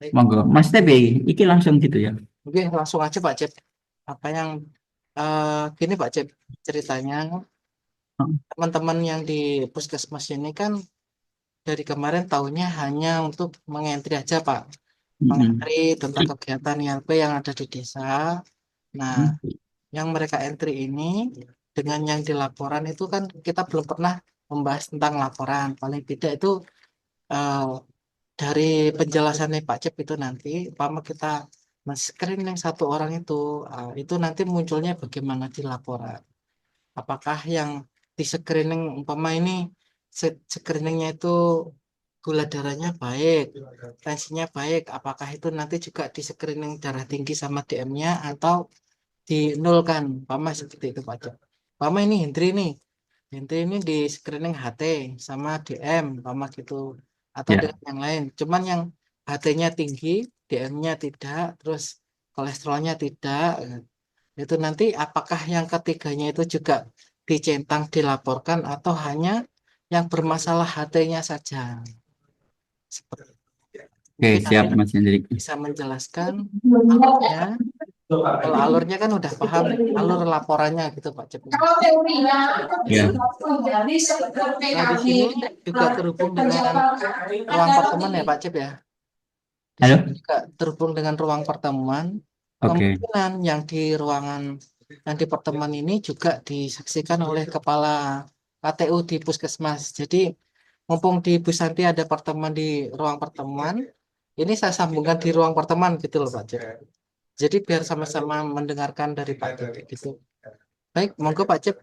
Baik. Monggo, Mas TB, iki langsung gitu ya. Oke, langsung aja Pak Cep. Apa yang gini Pak Cep, ceritanya teman-teman yang di puskesmas ini kan dari kemarin tahunya hanya untuk mengentri aja Pak. Mm-mm. Mengentri tentang kegiatan ILP yang ada di desa. Nah, yang mereka entry ini dengan yang di laporan itu kan kita belum pernah membahas tentang laporan. Paling tidak itu eh, dari penjelasannya Pak Cep itu nanti, umpama kita men-screening satu orang itu nanti munculnya bagaimana di laporan. Apakah yang di screening umpama ini screeningnya itu gula darahnya baik, tensinya baik, apakah itu nanti juga di screening darah tinggi sama DM-nya atau dinolkan, umpama seperti itu Pak Cep. Umpama ini Hendri nih, Hendri ini di screening HT sama DM, umpama gitu atau Ya, dengan yang lain. Cuman yang HT-nya tinggi, DM-nya tidak, terus kolesterolnya tidak. Itu nanti apakah yang ketiganya itu juga dicentang dilaporkan atau hanya yang bermasalah HT-nya saja? Seperti oke, mungkin ada siap yang Mas Hendrik. bisa menjelaskan alurnya. Kalau alurnya kan udah paham nih, alur laporannya gitu Pak Cep. Kalau teorinya Ya, jadi seperti Nah, di kami sini juga terhubung dengan ruang pertemuan ya Pak Cep ya. Di sini halo, juga terhubung dengan ruang pertemuan. oke. Kemungkinan yang di ruangan yang di pertemuan ini juga disaksikan oleh kepala KTU di Puskesmas. Jadi mumpung di Bu Santi ada pertemuan di ruang pertemuan, ini saya sambungkan di ruang pertemuan gitu loh Pak Cep. Jadi biar sama-sama mendengarkan dari Pak Cep gitu. Baik, monggo Pak Cep.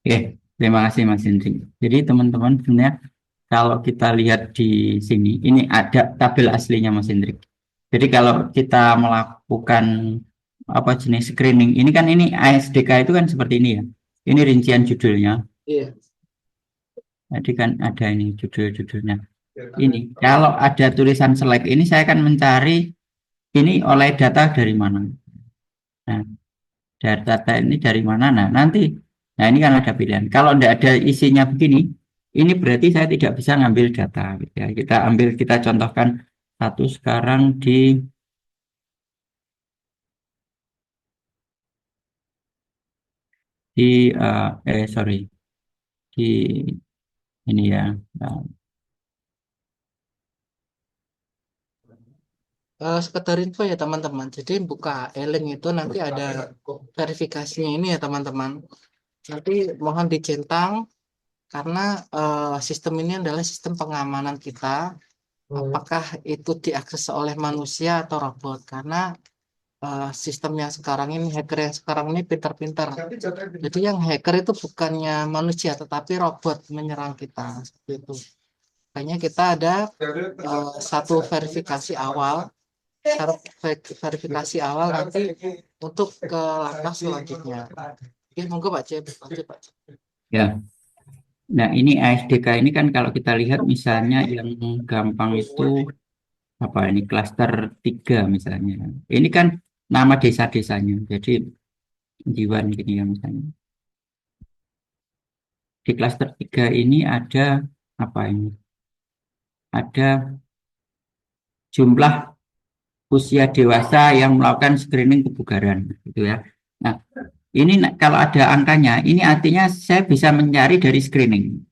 Oke, terima kasih Mas Hendrik. Jadi teman-teman sebenarnya kalau kita lihat di sini, ini ada tabel aslinya Mas Hendrik. Jadi kalau kita melakukan apa jenis screening, ini kan ini ASDK itu kan seperti ini ya. Ini rincian judulnya. Iya. Jadi kan ada ini judul-judulnya. Ini kalau ada tulisan select ini saya akan mencari ini oleh data dari mana. Nah, dari data ini dari mana? Nah ini kan ada pilihan. Kalau tidak ada isinya begini, ini berarti saya tidak bisa ngambil data. Gitu ya. Kita contohkan satu sekarang sorry, di ini ya. Nah, Sekedar info ya teman-teman. Jadi buka e-link itu nanti ada verifikasinya ini ya teman-teman. Nanti mohon dicentang karena sistem ini adalah sistem pengamanan kita. Apakah itu diakses oleh manusia atau robot? Karena sistem yang sekarang ini, hacker yang sekarang ini pintar-pintar. Jadi yang hacker itu bukannya manusia, tetapi robot menyerang kita. Seperti itu. Makanya kita ada satu verifikasi awal, syarat verifikasi awal nanti untuk ke langkah selanjutnya. Oke, monggo Pak Cep. Lanjut, Pak Cep. ya. Nah ini ASDK ini kan kalau kita lihat misalnya yang gampang itu apa ini klaster 3 misalnya. Ini kan nama desa-desanya. Jadi Jiwan gini ya misalnya. Di klaster 3 ini ada apa ini? Ada jumlah usia dewasa yang melakukan screening kebugaran gitu ya. Nah, ini kalau ada angkanya, ini artinya saya bisa mencari dari screening.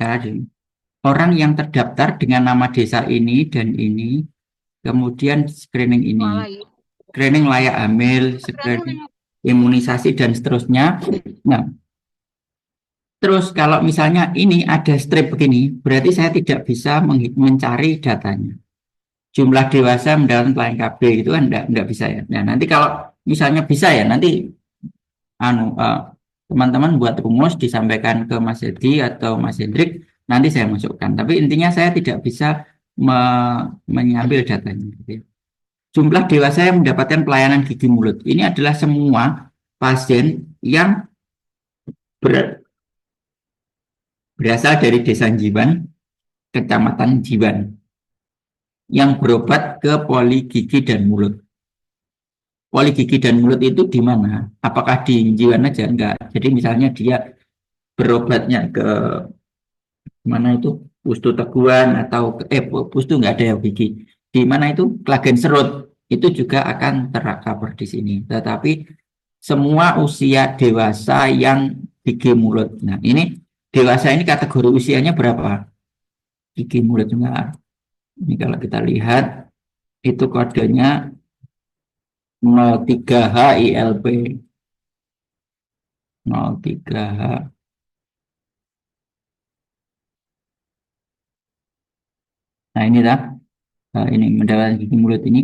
Jadi, orang yang terdaftar dengan nama desa ini dan ini, kemudian screening ini, screening layak hamil, screening imunisasi dan seterusnya. Nah, terus kalau misalnya ini ada strip begini, berarti saya tidak bisa mencari datanya. Jumlah dewasa mendapatkan pelayan KB itu kan enggak bisa ya. Nah, nanti kalau misalnya bisa ya, nanti teman-teman buat rumus disampaikan ke Mas Edi atau Mas Hendrik, nanti saya masukkan. Tapi intinya saya tidak bisa mengambil datanya. Gitu ya. Jumlah dewasa yang mendapatkan pelayanan gigi mulut ini adalah semua pasien yang berasal dari Desa Jiban, Kecamatan Jiban, yang berobat ke poli gigi dan mulut. Poli gigi dan mulut itu di mana? Apakah di Jiwan aja? Enggak. Jadi misalnya dia berobatnya ke mana itu? Pustu Teguhan atau Pustu nggak ada ya gigi. Di mana itu Klagenserut itu juga akan tercover di sini. Tetapi semua usia dewasa yang gigi mulut. Nah, ini dewasa ini kategori usianya berapa? Gigi mulut enggak. Ini kalau kita lihat itu kodenya 03 HILP 03H. Nah, ini dah. Ini mendapatkan gigi mulut ini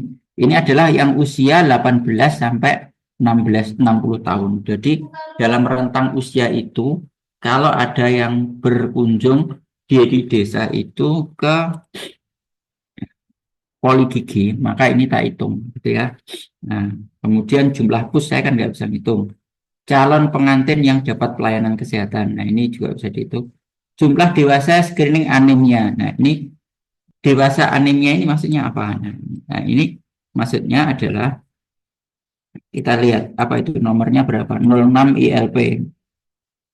adalah yang usia 18 sampai 60 tahun. Jadi dalam rentang usia itu kalau ada yang berkunjung di desa itu ke poli gigi, maka ini tak hitung, gitu ya. Nah, kemudian jumlah pus saya kan nggak bisa hitung. Calon pengantin yang dapat pelayanan kesehatan, nah ini juga bisa dihitung. Jumlah dewasa screening anemia, nah ini dewasa anemia ini maksudnya apa? Nah, ini maksudnya adalah kita lihat apa itu nomornya berapa? 06 ILP.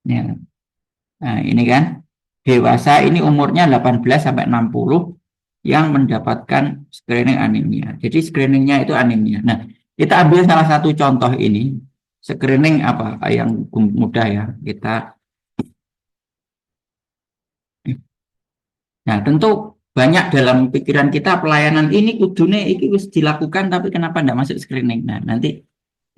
Ya. Nah, ini kan dewasa ini umurnya 18 sampai 60 yang mendapatkan screening anemia. Jadi screeningnya itu anemia. Nah, kita ambil salah satu contoh ini. Screening apa yang mudah ya. Nah, tentu banyak dalam pikiran kita pelayanan ini kudune ini harus dilakukan tapi kenapa tidak masuk screening. Nah, nanti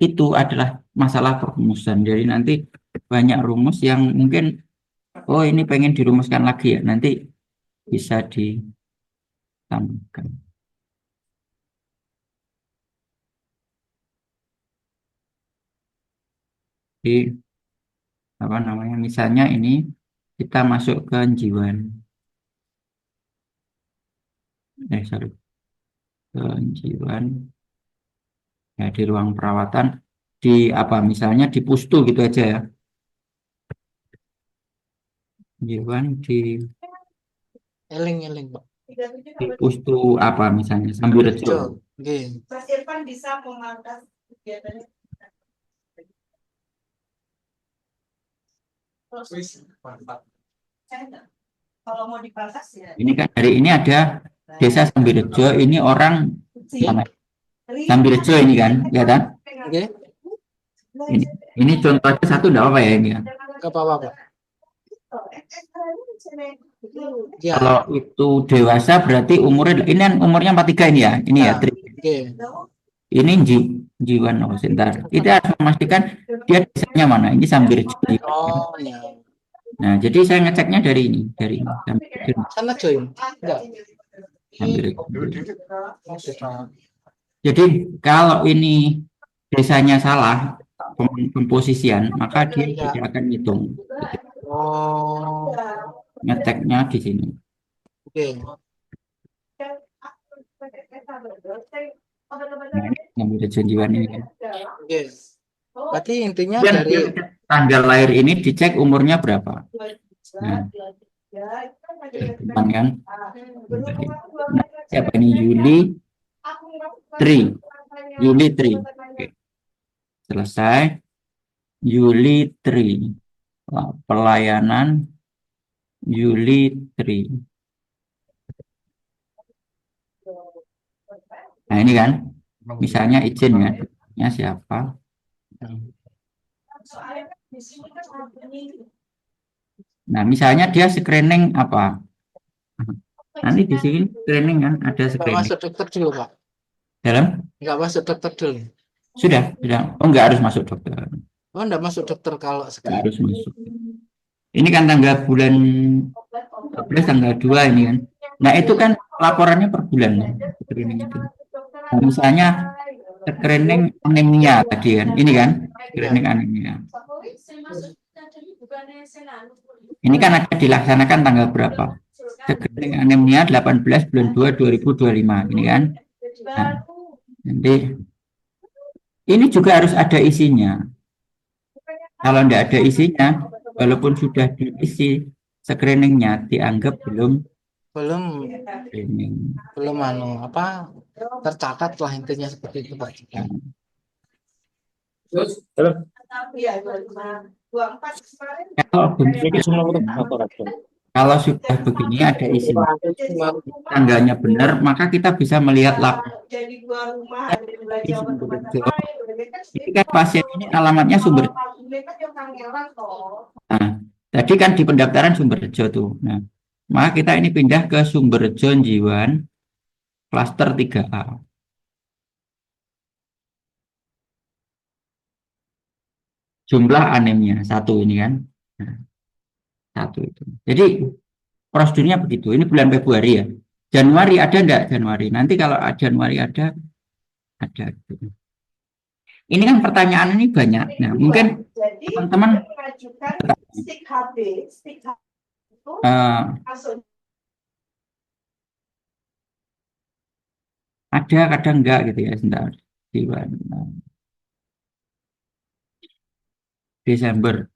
itu adalah masalah perumusan. Jadi nanti banyak rumus yang mungkin oh ini pengen dirumuskan lagi ya. Nanti bisa ditambahkan. Di apa namanya? Misalnya ini kita masuk ke Jiwan. Sorry. Ke Jiwan. Ya di ruang perawatan di apa misalnya di Pustu gitu aja ya. Jiwan di Eling, Pak. Pustu apa misalnya Sambirejo. Nggih. Mas Irfan bisa memangkas kegiatannya. Kalau mau dipangkas ya. Ini kan hari ini ada Desa Sambirejo, ini orang mana? Sambirejo ini kan, ya kan? Nggih. Ini contoh aja satu enggak apa ya ini ya. Ke bawah, Pak. Ya. Kalau itu dewasa berarti umurnya ini kan umurnya 43 ini ya. Ini ya. Nggih. Ini Jiwan oh, sebentar. Itu harus memastikan dia desanya mana. Ini Sambirejo. Oh, ya. Nah, jadi saya ngeceknya dari ini. Sana join. Enggak. Sambirejo. Jadi kalau ini desanya salah pemposisian, maka dia tidak akan hitung. Oh. Ngeceknya di sini. Oke. Nah, ini Sambirejo Jiwan ini kan. Oke. Berarti intinya Dan dari tanggal lahir ini dicek umurnya berapa. Nah, kan? Nah, siapa ini Juli 3. Juli 3. Oke. Selesai. Juli 3. Pelayanan Juli 3. Nah, ini kan. Misalnya izin ya. Ya siapa? Nah, misalnya dia screening apa? Nanti di sini screening kan ada nggak screening. masuk dokter dulu, Pak. Dalam? Nggak masuk dokter dulu. Sudah. Oh, nggak harus masuk dokter. Oh, nggak masuk dokter kalau Nggak sekarang. harus masuk. Ini kan tanggal bulan 12 tanggal 2 ini kan. Nah, itu kan laporannya per bulan ya, screening itu. Nah, misalnya screening anemia tadi kan. Ini kan screening anemia. Ini kan akan dilaksanakan tanggal berapa? Screening anemia 18 bulan 2 2025 ini kan. Nah, nanti ini juga harus ada isinya. Kalau tidak ada isinya, walaupun sudah diisi screeningnya dianggap belum screening. Tercatat lah intinya seperti itu, Pak. Kalau bentuknya Kalau sudah begini ada isi tangganya benar, maka kita bisa melihat laporan jadi dua rumah ada di belah di Jawa tempat Sumberjo. lain. Kan Ini kan pasien ini alamatnya Sumber. mereka jangan ngelak toh. Nah, tadi kan di pendaftaran Sumberjo tuh. Nah, maka kita ini pindah ke Sumberjo Jiwan klaster 3A. Jumlah anemnya satu ini kan. Nah, satu itu. Jadi prosedurnya begitu. Ini bulan Februari ya. Januari ada enggak Januari? Nanti kalau Januari ada. Ini kan pertanyaan ini banyak. Nah, mungkin Jadi teman-teman mengajukan stick HP itu masuk ada kadang enggak gitu ya. Sebentar. Jiwan Desember.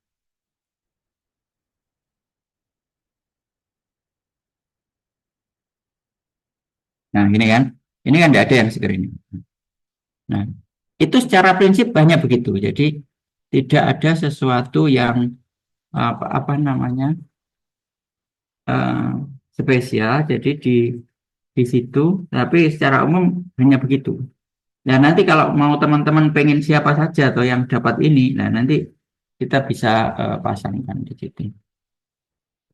Nah, ini kan. Ini kan enggak ada yang screening. Nah, itu secara prinsip banyak begitu. Jadi tidak ada sesuatu yang apa namanya eh, spesial. Jadi di situ, tapi secara umum hanya begitu. Nah, nanti kalau mau teman-teman pengen siapa saja atau yang dapat ini, nah nanti kita bisa pasangkan di situ.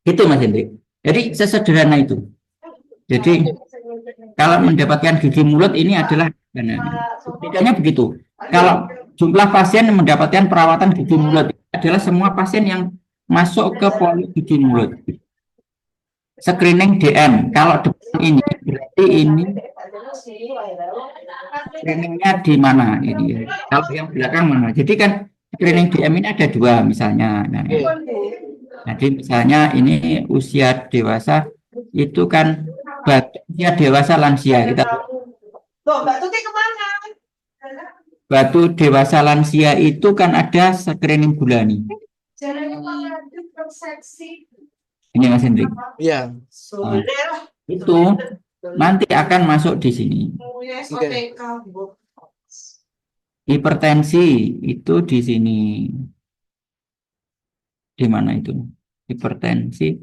Itu Mas Hendrik. Jadi sesederhana itu. Jadi kalau mendapatkan gigi mulut ini adalah bedanya begitu. Kalau jumlah pasien yang mendapatkan perawatan gigi mulut adalah semua pasien yang masuk ke poli gigi mulut. Screening DM. Kalau depan ini berarti ini screeningnya di mana ini ya. Kalau yang belakang mana? Jadi kan screening DM ini ada dua misalnya. Nah, jadi misalnya ini usia dewasa itu kan usia dewasa lansia kita. Loh, Mbak Tuti kemana? Batu dewasa lansia itu kan ada screening gula nih. Jalannya mengadu persepsi. Ini Mas Hendrik. Iya. Sudah Itu nanti akan masuk di sini. OTK, Bu. Hipertensi itu di sini. Di mana itu? Hipertensi.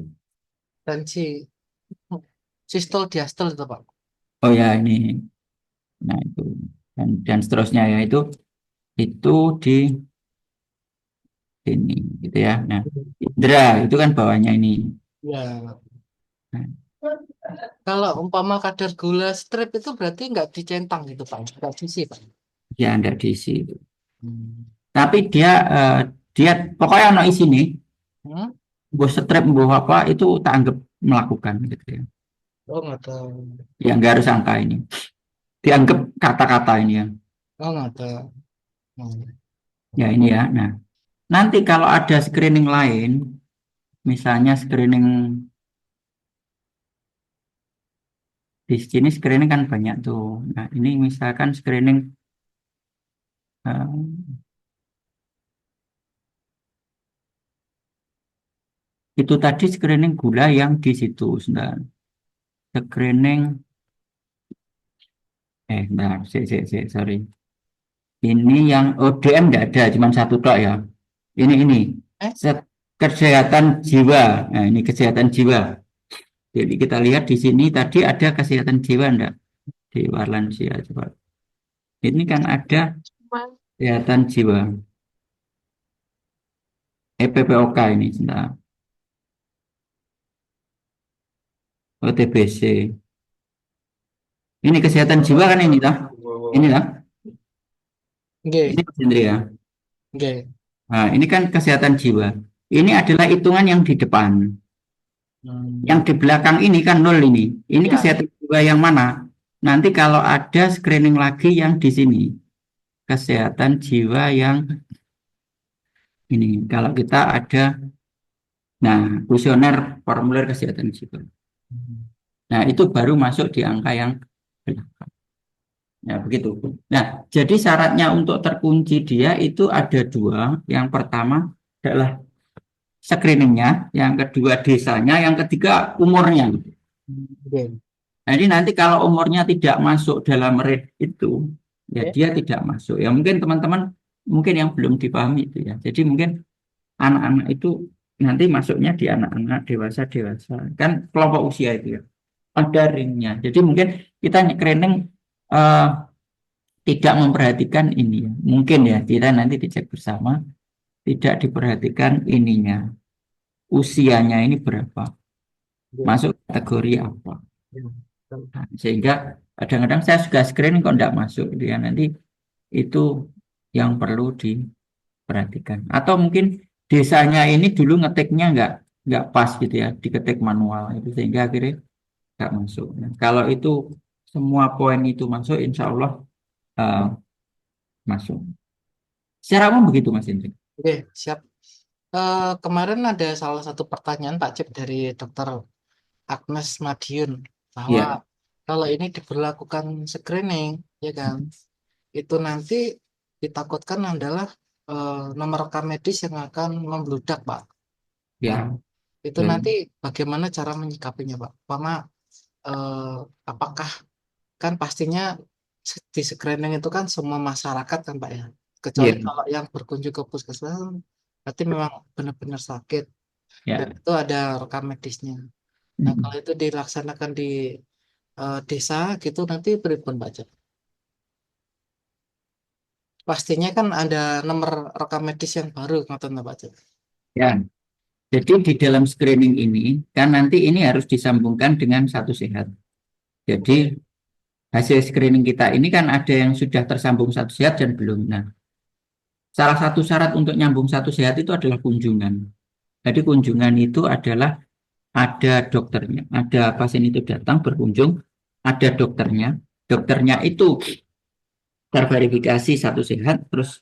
Tensi sistol diastol itu Pak. Oh ya ini. Nah itu dan seterusnya ya itu di sini gitu ya. Nah, indera itu kan bawahnya ini. Ya. Nah, Kalau umpama kadar gula strip itu berarti nggak dicentang gitu Pak, nggak diisi Pak. ya enggak diisi itu. Hmm. Tapi dia pokoknya ono isi nih. Hmm? Buat strep buat apa itu tak anggap melakukan gitu ya. Oh nggak tahu. Ya nggak harus angka ini. Dianggap kata-kata ini ya. Oh nggak tahu. Hmm. Ya ini ya. Nah, nanti kalau ada screening lain, misalnya screening di sini screening kan banyak tuh. Nah, ini misalkan screening itu tadi screening gula yang di situ, sebentar. Screening bentar, sorry. Ini yang ODM nggak ada, cuma satu tok ya. Ini kesehatan jiwa. Nah, ini kesehatan jiwa. Jadi kita lihat di sini tadi ada kesehatan jiwa enggak? Di lansia coba. Ini kan ada kesehatan jiwa. EPPOK ini sebentar. OTBC. Ini kesehatan jiwa kan ini lah. Ini lah. Ini Mas Hendri ya. Nah, ini kan kesehatan jiwa. Ini adalah hitungan yang di depan. Yang di belakang ini kan nol ini. Ini kesehatan jiwa yang mana? Nanti kalau ada screening lagi yang di sini. Kesehatan jiwa yang ini. Kalau kita ada kuesioner formulir kesehatan jiwa. Nah, itu baru masuk di angka yang belakang. Ya, begitu. Nah, jadi syaratnya untuk terkunci dia itu ada dua. Yang pertama adalah screeningnya, yang kedua desanya, yang ketiga umurnya. Jadi nanti kalau umurnya tidak masuk dalam rate itu, ya dia tidak masuk. Ya mungkin teman-teman mungkin yang belum dipahami itu ya. Jadi mungkin anak-anak itu nanti masuknya di anak-anak, dewasa, kan kelompok usia itu ya. Ada ringnya. Jadi mungkin kita screening eh, tidak memperhatikan ini ya. Mungkin ya kita nanti dicek bersama, tidak diperhatikan ininya, usianya ini berapa, Ya, masuk kategori apa. ya. Nah, sehingga kadang-kadang saya juga screening kok tidak masuk gitu ya. Nanti itu yang perlu diperhatikan. Atau mungkin desanya ini dulu ngetiknya nggak pas gitu ya, diketik manual itu sehingga akhirnya nggak masuk. Nah, kalau itu semua poin itu masuk, insya Allah eh, masuk. Secara umum begitu Mas Indri. Oke, siap. Kemarin ada salah satu pertanyaan Pak Cip dari Dokter Agnes Madiun bahwa Iya, kalau ini diberlakukan screening, ya kan, itu nanti ditakutkan adalah nomor rekam medis yang akan membludak, Pak. Nah, ya. itu nanti Dan bagaimana cara menyikapinya, Pak? Pertama, eh, apakah kan pastinya di screening itu kan semua masyarakat kan, Pak ya. Kecuali iya, kalau yang berkunjung ke puskesmas, berarti memang benar-benar sakit dan ya. itu ada rekam medisnya. Nah, kalau itu dilaksanakan di desa gitu nanti pripun Pak Cep? Pastinya kan ada nomor rekam medis yang baru ngoten ta, Pak Cep. Ya. Jadi di dalam screening ini kan nanti ini harus disambungkan dengan satu sehat. Jadi hasil screening kita ini kan ada yang sudah tersambung satu sehat dan belum. Nah, salah satu syarat untuk nyambung satu sehat itu adalah kunjungan. Jadi kunjungan itu adalah ada dokternya, ada pasien itu datang berkunjung, ada dokternya. Dokternya itu terverifikasi satu sehat, terus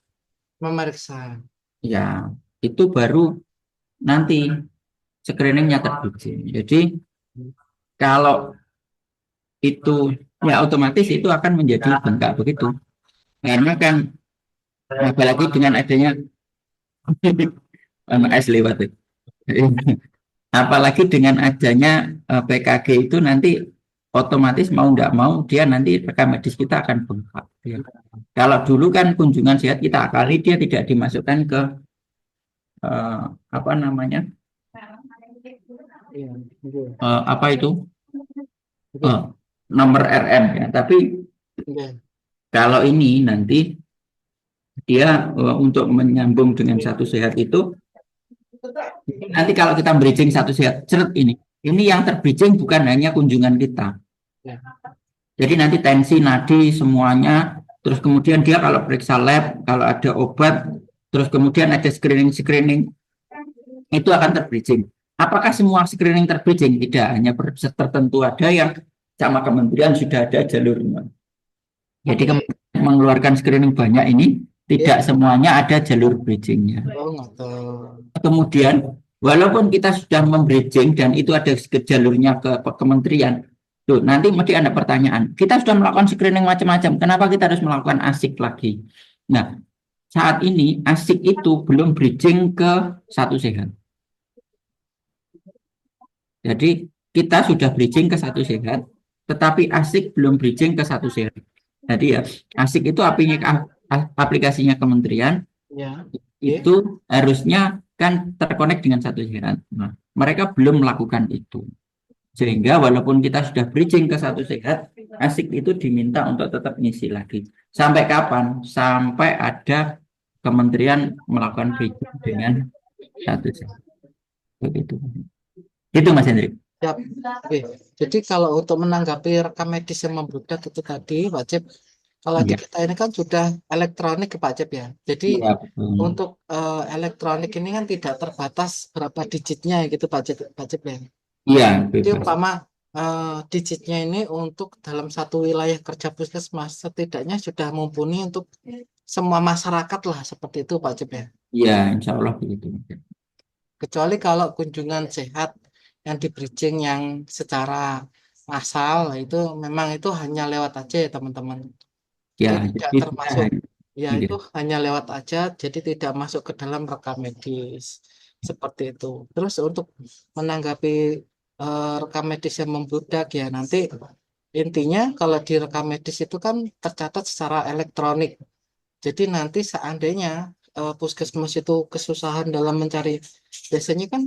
Memeriksa. ya itu baru nanti screeningnya terbukti. Jadi kalau itu ya otomatis itu akan menjadi bengkak begitu. Karena kan apalagi dengan adanya MS lewat itu. Apalagi dengan adanya PKG itu nanti otomatis mau nggak mau dia nanti rekam medis kita akan bengkak. Ya. Kalau dulu kan kunjungan sehat kita akali dia tidak dimasukkan ke eh, apa namanya Iya, oke. apa itu Oke, eh, nomor RM ya. Tapi oke. kalau ini nanti dia untuk menyambung dengan satu sehat itu nanti kalau kita bridging satu sehat ceret ini yang terbridging bukan hanya kunjungan kita. Ya. Jadi nanti tensi, nadi semuanya, terus kemudian dia kalau periksa lab, kalau ada obat, terus kemudian ada screening itu akan terbridging. Apakah semua screening terbridging? Tidak, hanya tertentu ada yang sama kementerian sudah ada jalurnya. Jadi kementerian mengeluarkan screening banyak ini Ya. tidak semuanya ada jalur bridgingnya. Oh, ngoten. Kemudian walaupun kita sudah membridging dan itu ada jalurnya ke kementerian, tuh nanti mesti ada pertanyaan. Kita sudah melakukan screening macam-macam, kenapa kita harus melakukan ASIK lagi? Nah, saat ini ASIK itu belum bridging ke satu sehat. Jadi kita sudah bridging ke satu sehat, tetapi ASIK belum bridging ke satu sehat. Jadi ya ASIK itu aplikasinya kementerian Ya. itu harusnya kan terkonek dengan satu sehat. Nah, mereka belum melakukan itu. Sehingga walaupun kita sudah bridging ke satu sehat, ASIK itu diminta untuk tetap ngisi lagi. Sampai kapan? Sampai ada kementerian melakukan bridging dengan satu sehat. Begitu. Itu Mas Hendrik. Siap. Oke. Jadi kalau untuk menanggapi rekam medis yang membludak itu tadi, Pak Cep, kalau di Iya, kita ini kan sudah elektronik ya, Pak Cep ya. Jadi iya, betul. untuk elektronik ini kan tidak terbatas berapa digitnya gitu Pak Cep ya. Iya, Jadi bebas. umpama digitnya ini untuk dalam satu wilayah kerja puskesmas setidaknya sudah mumpuni untuk semua masyarakat lah seperti itu Pak Cep ya. Iya, insya Allah begitu. Kecuali kalau kunjungan sehat yang di bridging yang secara massal itu memang itu hanya lewat aja ya teman-teman. Ya, Jadi tidak jadi kita termasuk ya iya, itu hanya lewat aja jadi tidak masuk ke dalam rekam medis seperti itu. Terus untuk menanggapi rekam medis yang membludak ya nanti intinya kalau di rekam medis itu kan tercatat secara elektronik. Jadi nanti seandainya puskesmas itu kesusahan dalam mencari, biasanya kan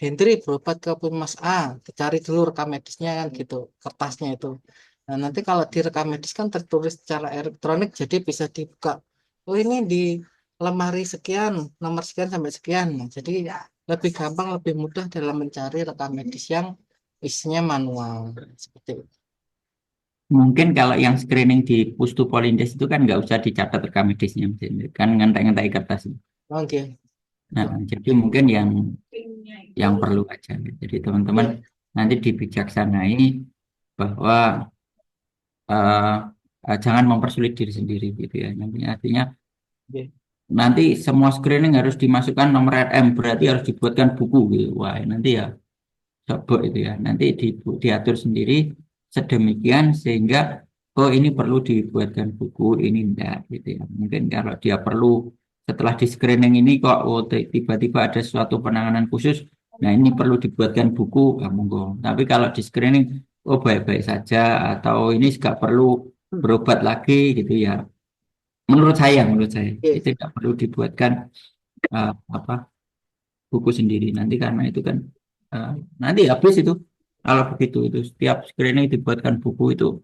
Hendri berobat ke Puskesmas A, dicari dulu rekam medisnya kan gitu, kertasnya itu. Nah, nanti kalau di rekam medis kan tertulis secara elektronik, jadi bisa dibuka. Oh, ini di lemari sekian, nomor sekian sampai sekian. Nah, jadi lebih gampang, lebih mudah dalam mencari rekam medis yang isinya manual. Seperti itu. Mungkin kalau yang screening di Pustu Polindes itu kan nggak usah dicatat rekam medisnya, Mas Hendrik. Kan ngentek-ngentek kertas. Oke. Nah, jadi mungkin yang perlu aja. Jadi teman-teman nanti dibijaksanai bahwa eh, jangan mempersulit diri sendiri gitu ya. Nanti artinya Oke. nanti semua screening harus dimasukkan nomor RM, berarti harus dibuatkan buku gitu. Wah, nanti ya coba itu ya. Nanti diatur sendiri sedemikian sehingga oh ini perlu dibuatkan buku, ini enggak gitu ya. Mungkin kalau dia perlu setelah di screening ini kok oh tiba-tiba ada suatu penanganan khusus, nah ini perlu dibuatkan buku, monggo. Tapi kalau di screening oh baik-baik saja atau ini nggak perlu berobat lagi gitu ya. Menurut saya Oke. itu tidak perlu dibuatkan apa buku sendiri nanti karena itu kan eh, nanti habis itu kalau begitu itu setiap screening dibuatkan buku itu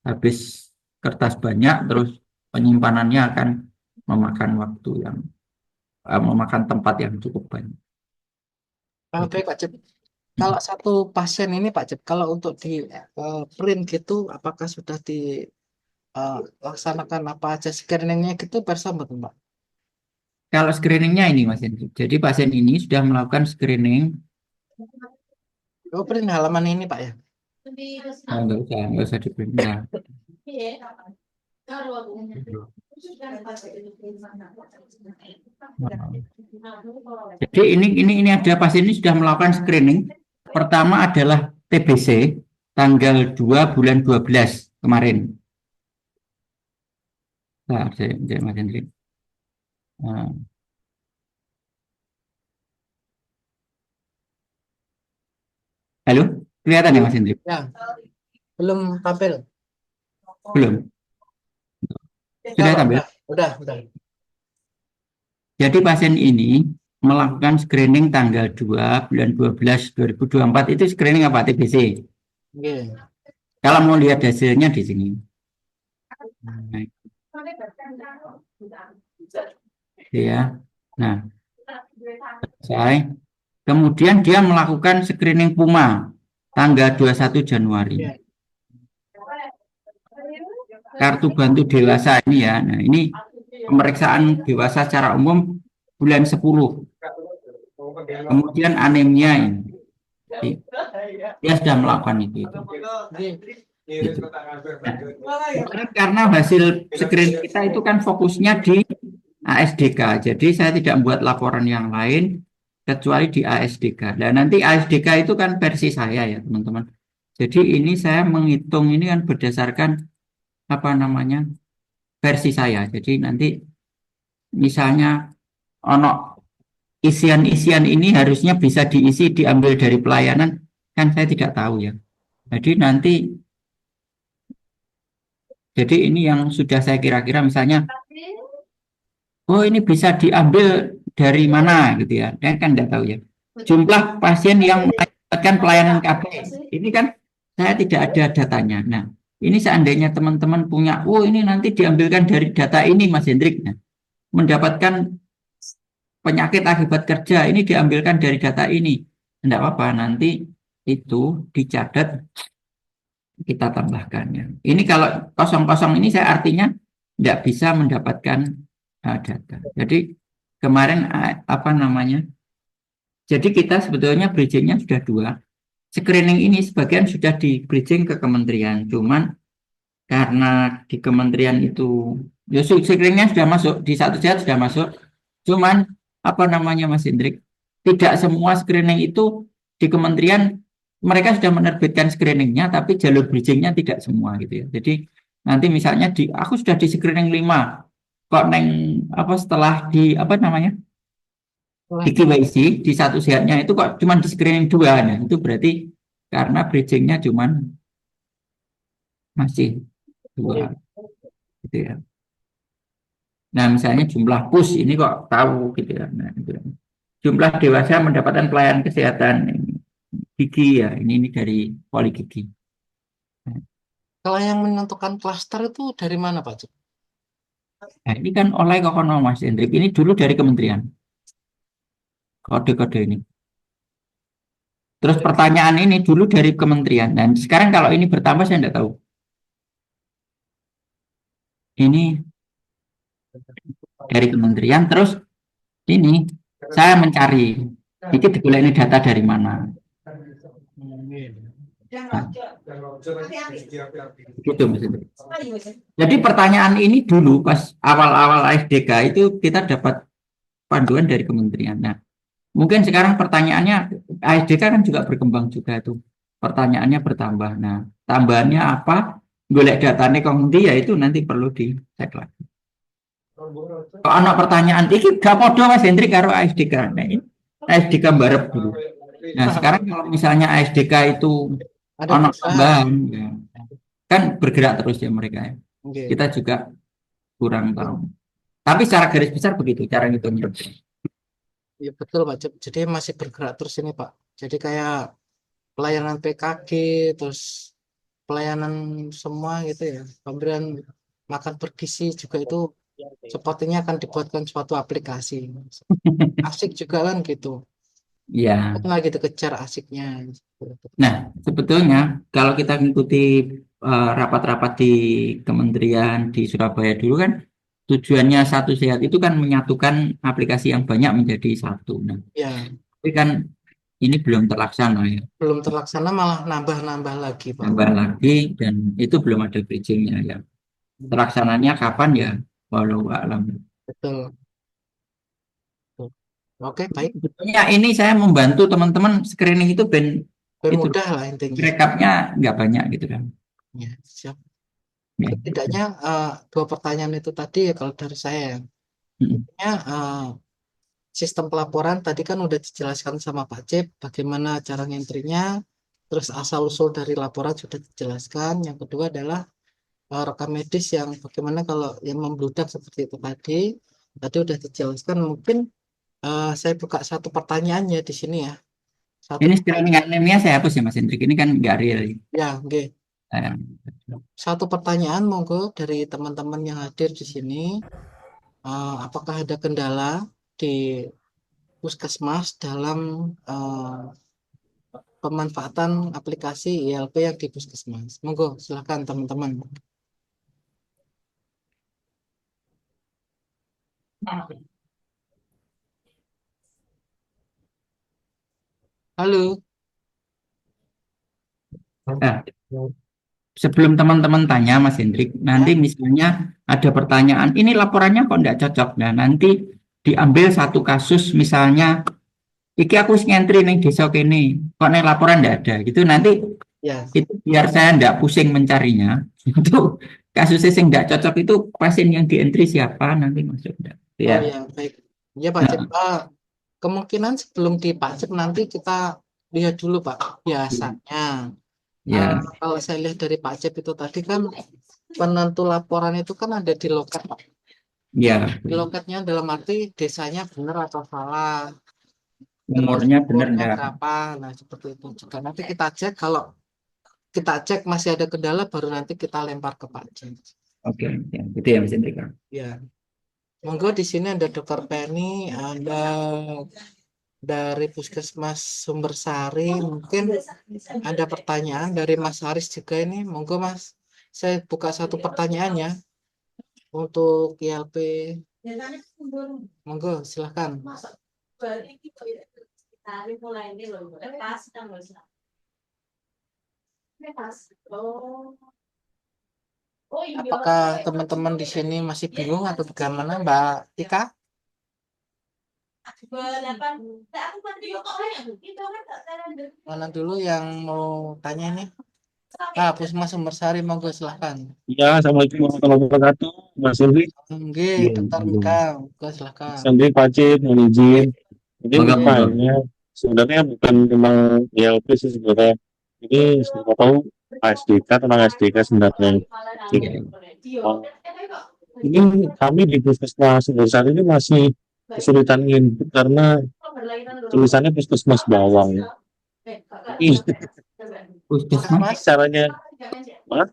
habis kertas banyak terus penyimpanannya akan memakan waktu yang memakan tempat yang cukup banyak. Oke, Pak Cep. Kalau satu pasien ini Pak Cep, kalau untuk di print gitu, apakah sudah dilaksanakan apa aja screeningnya gitu bersama tuh Pak? Kalau screeningnya ini Mas Hendrik, jadi pasien ini sudah melakukan screening, Oh, print halaman ini Pak ya? nggak usah di print. Nah, jadi ini ada pasien ini sudah melakukan screening. Pertama adalah TBC tanggal 2 bulan 12 kemarin. Nah, Mas Hendrik. Nah, halo, kelihatan ya Mas Hendrik? Ya, belum tampil. Belum. Sudah Pak, tampil. udah. Jadi pasien ini melakukan screening tanggal 2 bulan 12 2024 itu screening apa TBC. Oke. Kalau mau lihat hasilnya di sini. Nah, ya. Nah, selesai. Kemudian dia melakukan screening Puma tanggal 21 Januari. Ya. Kartu bantu dewasa ini ya. Nah, ini pemeriksaan dewasa secara umum bulan 10. Kemudian anemia ini. Dia sudah melakukan itu. Gitu. Nah, karena hasil screen kita itu kan fokusnya di ASDK, jadi saya tidak membuat laporan yang lain kecuali di ASDK. Dan nanti ASDK itu kan versi saya ya teman-teman. Jadi ini saya menghitung ini kan berdasarkan apa namanya versi saya. Jadi nanti misalnya ono isian-isian ini harusnya bisa diisi diambil dari pelayanan kan saya tidak tahu ya. Jadi nanti jadi ini yang sudah saya kira-kira misalnya oh ini bisa diambil dari mana gitu ya. Dan kan tidak tahu ya. Jumlah pasien yang mendapatkan pelayanan KB ini kan saya tidak ada datanya. Nah, ini seandainya teman-teman punya, oh ini nanti diambilkan dari data ini Mas Hendrik. Nah, mendapatkan penyakit akibat kerja ini diambilkan dari data ini. Tidak apa-apa, nanti itu dicatat kita tambahkan ya. Ini kalau kosong-kosong ini saya artinya tidak bisa mendapatkan data. Jadi kemarin apa namanya? Jadi kita sebetulnya bridgingnya sudah dua. Screening ini sebagian sudah di bridging ke kementerian. Cuman karena di kementerian itu ya screeningnya sudah masuk di satu sehat sudah masuk. Cuman apa namanya Mas Hendrik? Tidak semua screening itu di kementerian mereka sudah menerbitkan screeningnya, tapi jalur bridgingnya tidak semua gitu ya. Jadi nanti misalnya aku sudah di screening 5, kok neng apa setelah di apa namanya di KYC di satu sehatnya itu kok cuma di screening 2, nah itu berarti karena bridgingnya cuma masih 2 gitu ya. Nah, misalnya jumlah pus ini kok tahu gitu ya. Nah, itu. Jumlah dewasa mendapatkan pelayanan kesehatan gigi ya. Ini dari Poligigi. Kalau yang menentukan klaster itu dari mana Pak Cip? Nah, ini kan oleh kokono Mas Hendrik. Ini dulu dari kementerian. Kode-kode ini. Terus pertanyaan ini dulu dari kementerian. Dan sekarang kalau ini bertambah saya tidak tahu. Ini dari kementerian. Terus ini saya mencari. Ini data dari mana? Nah, gitu Mas Hendrik. Jadi pertanyaan ini dulu pas awal-awal ASDK itu kita dapat panduan dari kementerian. Nah, mungkin sekarang pertanyaannya ASDK kan juga berkembang juga tuh. Pertanyaannya bertambah. Nah, tambahannya apa? Golek datanya komedi ya itu nanti perlu dicek lagi. Kalau anak pertanyaan ini gak podo Mas Hendrik karo ASDK. Nah, ini ASDK barep dulu. Nah, sekarang kalau misalnya ASDK itu Ada anak perubahan. tambahan ya, kan bergerak terus ya mereka ya. Oke. Kita juga kurang tahu. Tapi secara garis besar begitu cara ngitungnya. Ya betul Pak Cip. Jadi masih bergerak terus ini Pak. Jadi kayak pelayanan PKG, terus pelayanan semua gitu ya. Pemberian makan bergizi juga itu sepertinya akan dibuatkan suatu aplikasi. Asik juga kan gitu. Ya. Kan lagi dikejar asiknya. Nah, sebetulnya kalau kita mengikuti rapat-rapat di kementerian di Surabaya dulu kan tujuannya satu sehat itu kan menyatukan aplikasi yang banyak menjadi satu. Nah, Ya, tapi kan ini belum terlaksana ya. belum terlaksana malah nambah-nambah lagi Pak. Tambah lagi dan itu belum ada bridgingnya ya. Terlaksananya kapan ya? Walau alam. Betul. Oke, baik. Sebetulnya ini saya membantu teman-teman screening itu ben Biar itu mudah lah intinya. rekapnya nggak banyak gitu kan. Ya, siap. Ya. Setidaknya dua pertanyaan itu tadi ya kalau dari saya. Mm. Ya, sistem pelaporan tadi kan udah dijelaskan sama Pak Cip bagaimana cara ngentrinya, terus asal-usul dari laporan sudah dijelaskan. Yang kedua adalah rekam medis yang bagaimana kalau yang membludak seperti itu tadi udah dijelaskan. Mungkin saya buka satu pertanyaannya di sini ya. Satu Ini screening pertanyaan. anemia saya hapus ya Mas Hendrik. Ini kan nggak real. Ya, oke. Eh, Satu pertanyaan monggo dari teman-teman yang hadir di sini. Apakah ada kendala di Puskesmas dalam pemanfaatan aplikasi ILP yang di Puskesmas? Monggo, silakan teman-teman. Halo. Nah, sebelum teman-teman tanya Mas Hendrik, nanti misalnya ada pertanyaan, ini laporannya kok nggak cocok. Nah, nanti diambil satu kasus misalnya, iki aku ngentri ning desa kene, kok ning laporan nggak ada. Gitu nanti Ya. itu biar saya nggak pusing mencarinya. Itu kasusnya yang nggak cocok itu pasien yang dientri siapa nanti masuk enggak. Oh Ya. ya, baik. Ya Pak Cip. Kemungkinan sebelum di Pak Cip nanti kita lihat dulu Pak. Biasanya Ya. kalau saya lihat dari Pak Cip itu tadi kan penentu laporan itu kan ada di loket Pak. Ya. Di loketnya dalam arti desanya benar atau salah. Terus Umurnya benar umurnya enggak? berapa. Nah, seperti itu juga. Nanti kita cek kalau kita cek masih ada kendala baru nanti kita lempar ke Pak Cip. Oke, ya, itu ya Mas Hendrik. Ya. Monggo di sini ada Dokter Penny, ada dari Puskesmas Sumbersari, mungkin ada pertanyaan dari Mas Haris juga ini. Monggo Mas, saya buka satu pertanyaan ya untuk ILP. Monggo silahkan. Apakah teman-teman di sini masih bingung atau bagaimana Mbak Tika? Mana dulu yang mau tanya nih? Puskesmas Sumbersari, monggo silahkan. Ya, Assalamualaikum warahmatullahi wabarakatuh, Mas Silvi. Oke, Dokter Mika, monggo silahkan. Sandy Pacit, mohon izin. Ini Monggo, monggo. pertanyaannya sebenarnya bukan tentang ILP sih sebenarnya. Ini siapa tahu ASDK tentang ASDK sebenarnya. Oh, Ini kami di Puskesmas Sumbersari ini masih kesulitan input karena tulisannya Puskesmas Bawang. Ini Puskesmas. Mas, caranya, Mas.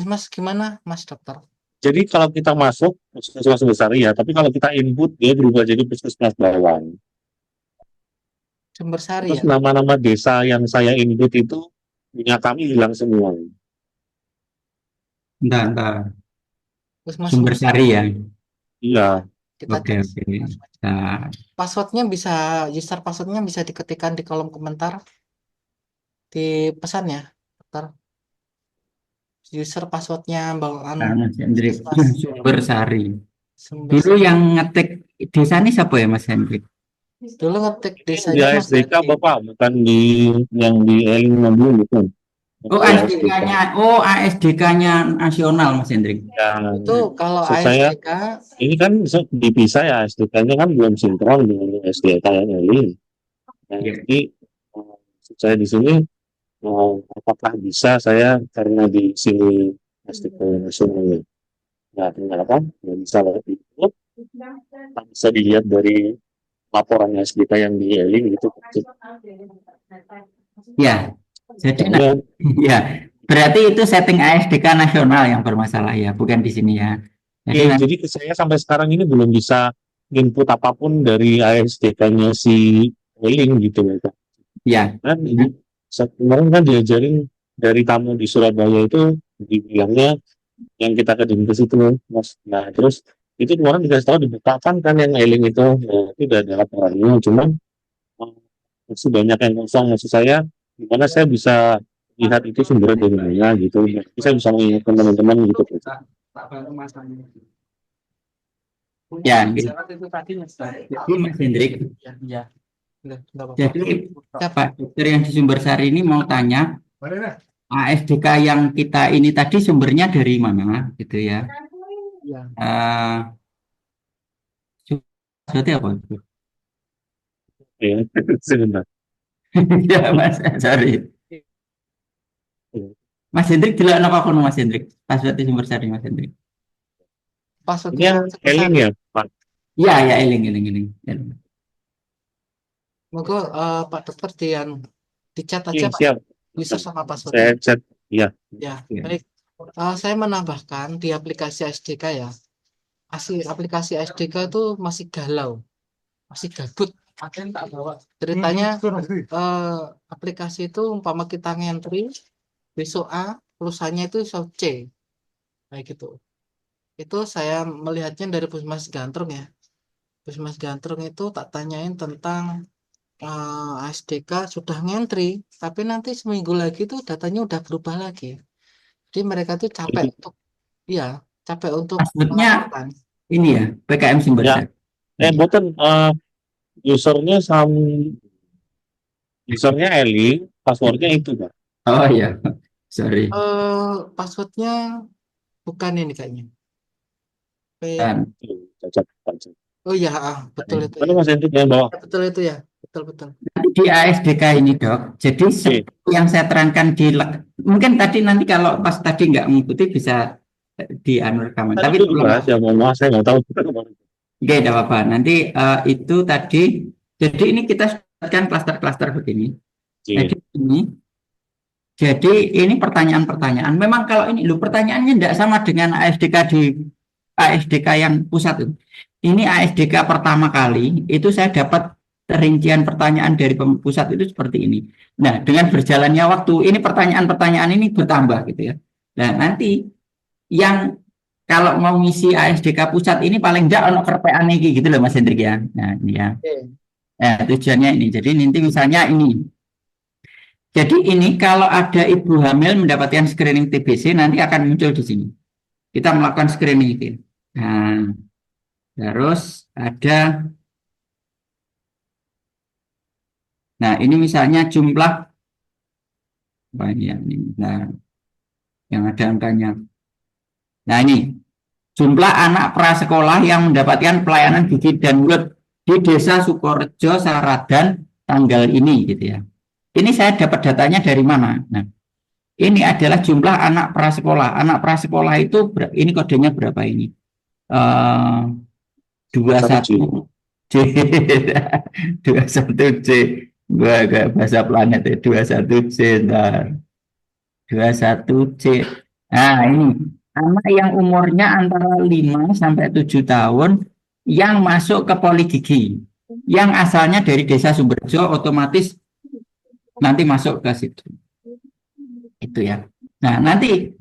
Mas gimana, Mas Dokter? Jadi kalau kita masuk Puskesmas Sumbersari ya, tapi kalau kita input dia berubah jadi Puskesmas Bawang. Sumbersari Terus ya? nama-nama desa yang saya input itu punya kami hilang semua. Entar. Puskesmas Sumbersari ya. Iya, Kita Oke, cek. oke. Nah, Passwordnya bisa, user passwordnya bisa diketikkan di kolom komentar di pesan ya, Dokter. User passwordnya bawaan Mas Hendrik, Puskesmas Sumbersari. Sumber. Dulu yang ngetik desa ini siapa ya Mas Hendrik? Dulu ngetik di desanya Mas ASDK Adi. Bapak, bukan di yang di Eling mobil bukan. Oh, ASDK-nya nasional Mas Hendrik. Ya, Itu kalau maksud saya ASDK ini kan dipisah ya, ASDK-nya kan belum sinkron dengan SDK yang Eling. Nah, Iya. jadi maksud saya di sini apakah bisa saya karena di sini SDK nasional ya kenapa nggak bisa lewat itu, bisa dilihat dari laporan SDK yang di Eling gitu. Ya, jadi Soalnya ya berarti itu setting ASDK nasional yang bermasalah ya, bukan di sini ya. Jadi jadi saya sampai sekarang ini belum bisa input apapun dari ASDK-nya si Eling gitu ya. ya, Kan ini kemarin kan diajarin dari tamu di Surabaya itu dibilangnya yang kita ke Dinkes itu Mas. Nah terus itu kemarin dikasih tahu dibukakan kan yang Eling itu, itu udah ada laporannya, cuman masih banyak yang kosong. Maksud saya gimana saya bisa lihat itu sumbernya dari mana gitu, jadi saya bisa mengingatkan teman-teman gitu. tak bantu Mas Adi. Ya, gitu. Syarat itu tadi Mas Adi. Jadi Mas Hendrik, Ya, ya. Nggak apa-apa. jadi siapa dokter yang di Sumbersari ini mau tanya ASDK yang kita ini tadi sumbernya dari mana gitu ya? Ya. Berarti apa? Ya, sebentar. Ya Mas, sorry. Mas Hendrik jelas apa kono Mas Hendrik? Password di Sumbersari Mas Hendrik. Ini Passwordnya yang Eling ya Pak. Ya, ya, eling. Moga Pak Dokter di chat aja Iya, Pak. siap. User sama Saya passwordnya. chat. Ya. Ya, Ya. baik. Saya menambahkan di aplikasi SDK ya. Aplikasi SDK itu masih galau, masih gabut. Ceritanya aplikasi itu umpama kita ngentri besok A, pulsanya itu besok C, kayak gitu. Itu saya melihatnya dari Puskesmas Gantrung ya. Puskesmas Gantrung itu tak tanyain tentang SDK sudah ngentri, tapi nanti seminggu lagi tuh datanya udah berubah lagi. Jadi mereka tuh capek untuk, iya, capek untuk Passwordnya melaporkan. ini ya, PKM Sumbersari. Bukan usernya usernya Eling, passwordnya itu Pak. Oh iya, sorry. Passwordnya bukan ini kayaknya. Dan Cacat. Oh iya, betul itu Mana ya. Mas Hendrik yang bawa? Betul itu ya, betul. nanti di ASDK ini dok, jadi seperti yang saya terangkan mungkin tadi nanti kalau pas tadi nggak mengikuti bisa di rekaman. Tapi Itu dibahas ya, mohon maaf saya nggak tahu. Oke, tidak apa-apa. Nanti itu tadi, jadi ini kita sebutkan klaster-klaster begini. Jadi ini pertanyaan-pertanyaan. Memang kalau ini pertanyaannya tidak sama dengan ASDK yang pusat itu. Ini ASDK pertama kali itu saya dapat rincian pertanyaan dari pusat itu seperti ini. Nah, dengan berjalannya waktu ini pertanyaan-pertanyaan ini bertambah gitu ya. Nah, nanti yang kalau mau ngisi ASDK pusat ini paling enggak ono kerpean iki gitu loh Mas Hendrik ya. Nah, ini ya. Nah, tujuannya ini. Jadi nanti misalnya ini. Jadi ini kalau ada ibu hamil mendapatkan screening TBC nanti akan muncul di sini. Kita melakukan screening itu. Nah, terus ada. Nah, ini misalnya jumlah banyak ini. Nah, yang ada angkanya. Nah, ini jumlah anak prasekolah yang mendapatkan pelayanan gizi dan mulut di Desa Sukorejo, Saradan tanggal ini gitu ya. Ini saya dapat datanya dari mana? Nah, ini adalah jumlah anak prasekolah. Anak prasekolah itu ini kodenya berapa ini? Eh 1 J. 21 J 21 J. Gua agak bahasa planet ya, 21 J ntar. 21 C. Nah, ini anak yang umurnya antara 5 sampai 7 tahun yang masuk ke Poligigi. Yang asalnya dari Desa Sumberjo otomatis nanti masuk ke situ. Itu ya. Nah, nanti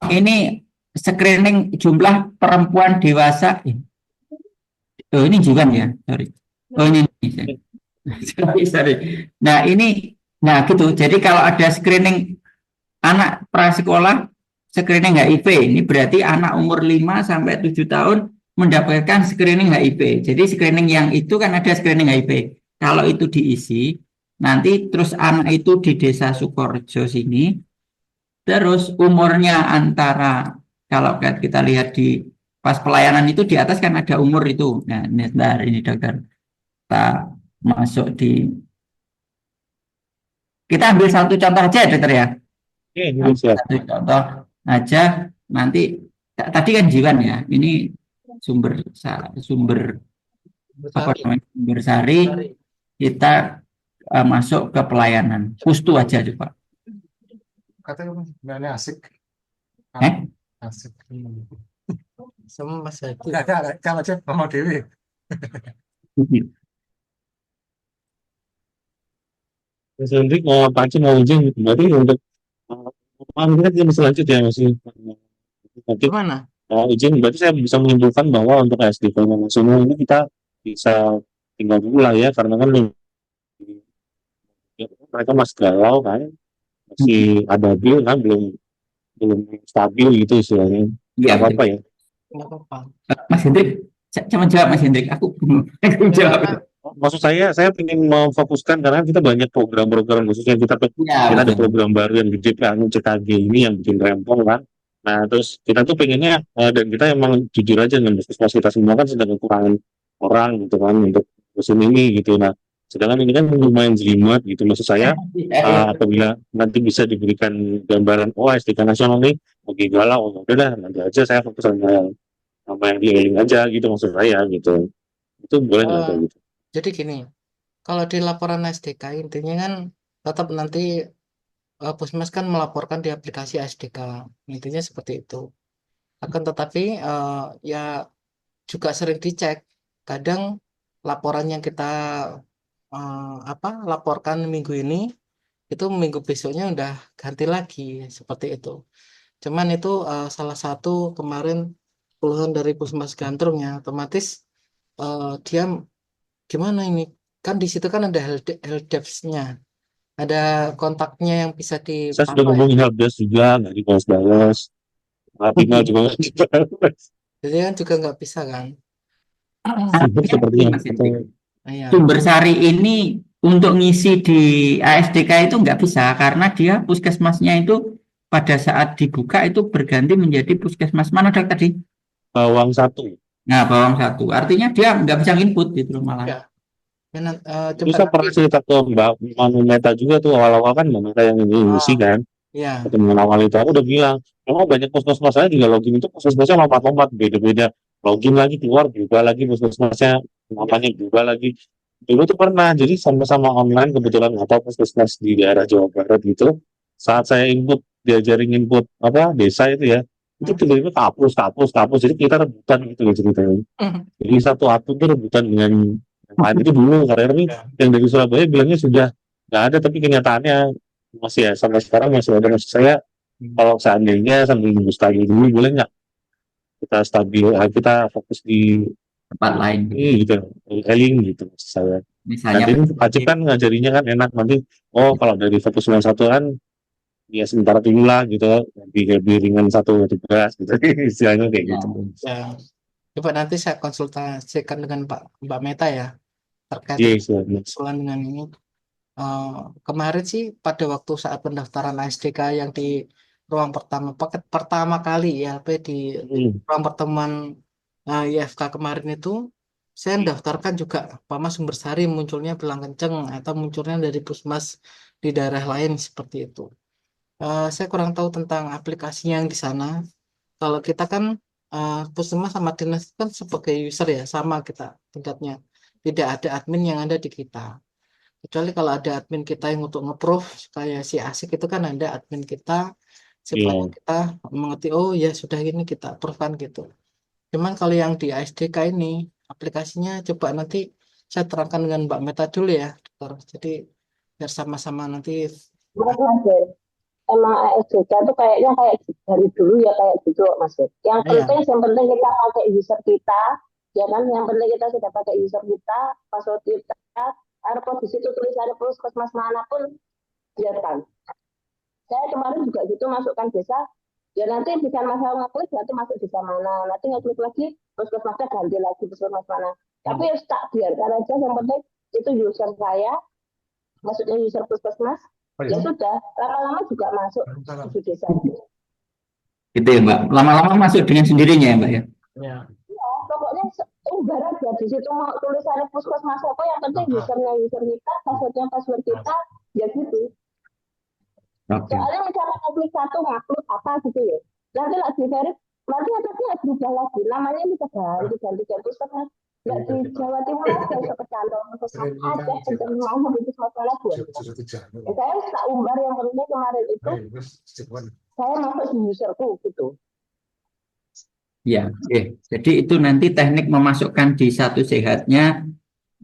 ini screening jumlah perempuan dewasa. Oh, ini Jiwan ya, sorry. Oh, ini. Sorry. Nah, ini gitu. Jadi kalau ada screening anak prasekolah screening HIV, ini berarti anak umur 5 sampai 7 tahun mendapatkan screening HIV. Jadi screening yang itu kan ada screening HIV. Kalau itu diisi, nanti terus anak itu di Desa Sukorejo sini, terus umurnya antara, kalau kita lihat di pas pelayanan itu di atas kan ada umur itu. Nah, ini dokter, kita masuk di, kita ambil satu contoh aja dokter ya. Oke, ini siap. Satu contoh aja nanti tadi kan Jiwan ya, ini sumber apa namanya, sumber sari, kita masuk ke pelayanan pustu aja coba. Katanya asik. Asik. Sama Mas Hadi. Enggak ada, kalau aja mau Dewi. Mas Hendrik mau Pak Aceh mau izin, berarti untuk kita tidak bisa lanjut ya masih. Nanti Gimana? izin, berarti saya bisa menyimpulkan bahwa untuk SDK nasional ini kita bisa tinggal dulu lah ya, karena kan mereka masih galau kan, masih ada bil kan, belum stabil gitu istilahnya. Iya, Nggak apa-apa ya. Nggak apa-apa. Mas Hendrik, coba jawab Mas Hendrik, aku bingung. Aku jawab. Maksud saya ingin memfokuskan karena kita banyak program-program khususnya kita Ya, ada betul. program baru yang gede kan CKG ini yang bikin rempong kan. Nah terus kita tuh pengennya dan kita emang jujur aja dengan puskesmas kita semua kan sedang kekurangan orang gitu kan untuk musim ini gitu. Nah sedangkan ini kan lumayan jelimet gitu, maksud saya apabila nanti bisa diberikan gambaran SDK nasional nih lagi galau, udah dah nanti aja saya fokus sama yang di Eling aja gitu maksud saya gitu. Itu boleh nggak kayak gitu? Jadi gini, kalau di laporan SDK intinya kan tetap nanti Puskesmas kan melaporkan di aplikasi SDK, intinya seperti itu. Akan tetapi ya juga sering dicek. Kadang laporan yang kita laporkan minggu ini itu minggu besoknya udah ganti lagi seperti itu. Cuman itu salah satu kemarin keluhan dari Puskesmas Gantrung ya, otomatis dia gimana ini? Kan di situ kan ada helpdesk-nya, ada kontaknya yang bisa Saya sudah dipantau ya. ngomongin helpdesk juga, nggak dibalas-balas. Email juga nggak dibalas. Jadi kan juga nggak bisa kan. Sepertinya. Mas Hendrik, Iya. sumber sari ini untuk ngisi di ASDK itu nggak bisa karena dia puskesmasnya itu pada saat dibuka itu berganti menjadi puskesmas mana dok tadi? Bawang 1. Nah, bawang 1. Artinya dia nggak bisa input gitu loh malah. Ya. Terus saya pernah cerita ke Mbak Manu Meta juga tuh awal-awal kan Mbak Meta yang ini ngisi kan. Iya. Pertemuan awal itu aku udah bilang, memang banyak puskesmas saya juga login itu puskesmasnya lompat-lompat, beda-beda. Login lagi keluar, berubah lagi puskesmasnya, namanya berubah lagi. Dulu tuh pernah, jadi sama-sama online kebetulan atau puskesmas di daerah Jawa Barat gitu. Saat saya input, diajarin input desa itu ya, itu tiba-tiba kapus. Jadi kita rebutan gitu loh ceritanya. Jadi satu akun tuh rebutan dengan yang lain itu dulu, karena ini yang dari Surabaya bilangnya sudah nggak ada, tapi kenyataannya masih ya sampai sekarang masih ada. Maksud saya kalau seandainya sambil nunggu stabil dulu boleh nggak kita stabil, kita fokus di Tempat lain. gitu, eling gitu maksud saya. Misalnya Nanti wajib kan ngajarinya kan enak nanti. Kalau dari fokus 91 kan ya sementara dulu lah gitu, lebih ringan satu tugas gitu istilahnya kayak gitu. Ya. Coba nanti saya konsultasikan dengan Mbak Meta ya terkait Yes, usulan dengan ini. Kemarin sih pada waktu saat pendaftaran ASDK yang di ruang pertama kali ILP di ruang pertemuan IFK kemarin itu saya mendaftarkan juga Pama Sumbersari, munculnya Belang Kenceng atau munculnya dari Puskesmas di daerah lain seperti itu. Saya kurang tahu tentang aplikasinya yang di sana. Kalau kita kan Puskesmas sama dinas kan sebagai user ya, sama kita tingkatnya. Tidak ada admin yang ada di kita. Kecuali kalau ada admin kita yang untuk nge-proof kayak si Asik itu kan ada admin kita supaya Iya. kita mengerti oh ya sudah ini kita approve kan gitu. Cuman kalau yang di ASDK ini aplikasinya coba nanti saya terangkan dengan Mbak Meta dulu ya, dokter. Jadi biar sama-sama nanti. Mas Mas, emang ASDK tuh kayaknya kayak dari dulu ya kayak gitu Mas. Yang Nah, ya, penting kita pakai user kita, ya kan? Yang penting kita sudah pakai user kita, password kita, ada di situ tulis ada puskesmas manapun biarkan. Saya kemarin juga gitu masukkan desa, ya nanti bisa masalah ngeklik nanti masuk desa mana, nanti ngeklik lagi puskesmasnya ganti lagi puskesmas mana. Tapi harus tak biarkan aja, yang penting itu user saya, maksudnya user puskesmas, Oh, ya iya. sudah lama-lama juga masuk Waalaikumsalam. di desa. Gitu ya Mbak. Lama-lama masuk dengan sendirinya ya Mbak ya. ya. Ya, pokoknya barat ya di situ mau tulisannya puskesmas apa yang penting usernya user kita, passwordnya password kita, ya gitu. Oke. Soalnya misalnya ngeklik satu ngupload apa gitu ya, nanti lagi verif, nanti atasnya harus berubah lagi, namanya bisa ganti puskesmas. Nggak di Jawa Timur aja bisa kecantol puskesmas aja, dan mau puskesmas mana buat. Saya tak umbar yang penting kemarin itu saya masuk di userku gitu. Ya, oke. Jadi itu nanti teknik memasukkan di satu sehatnya,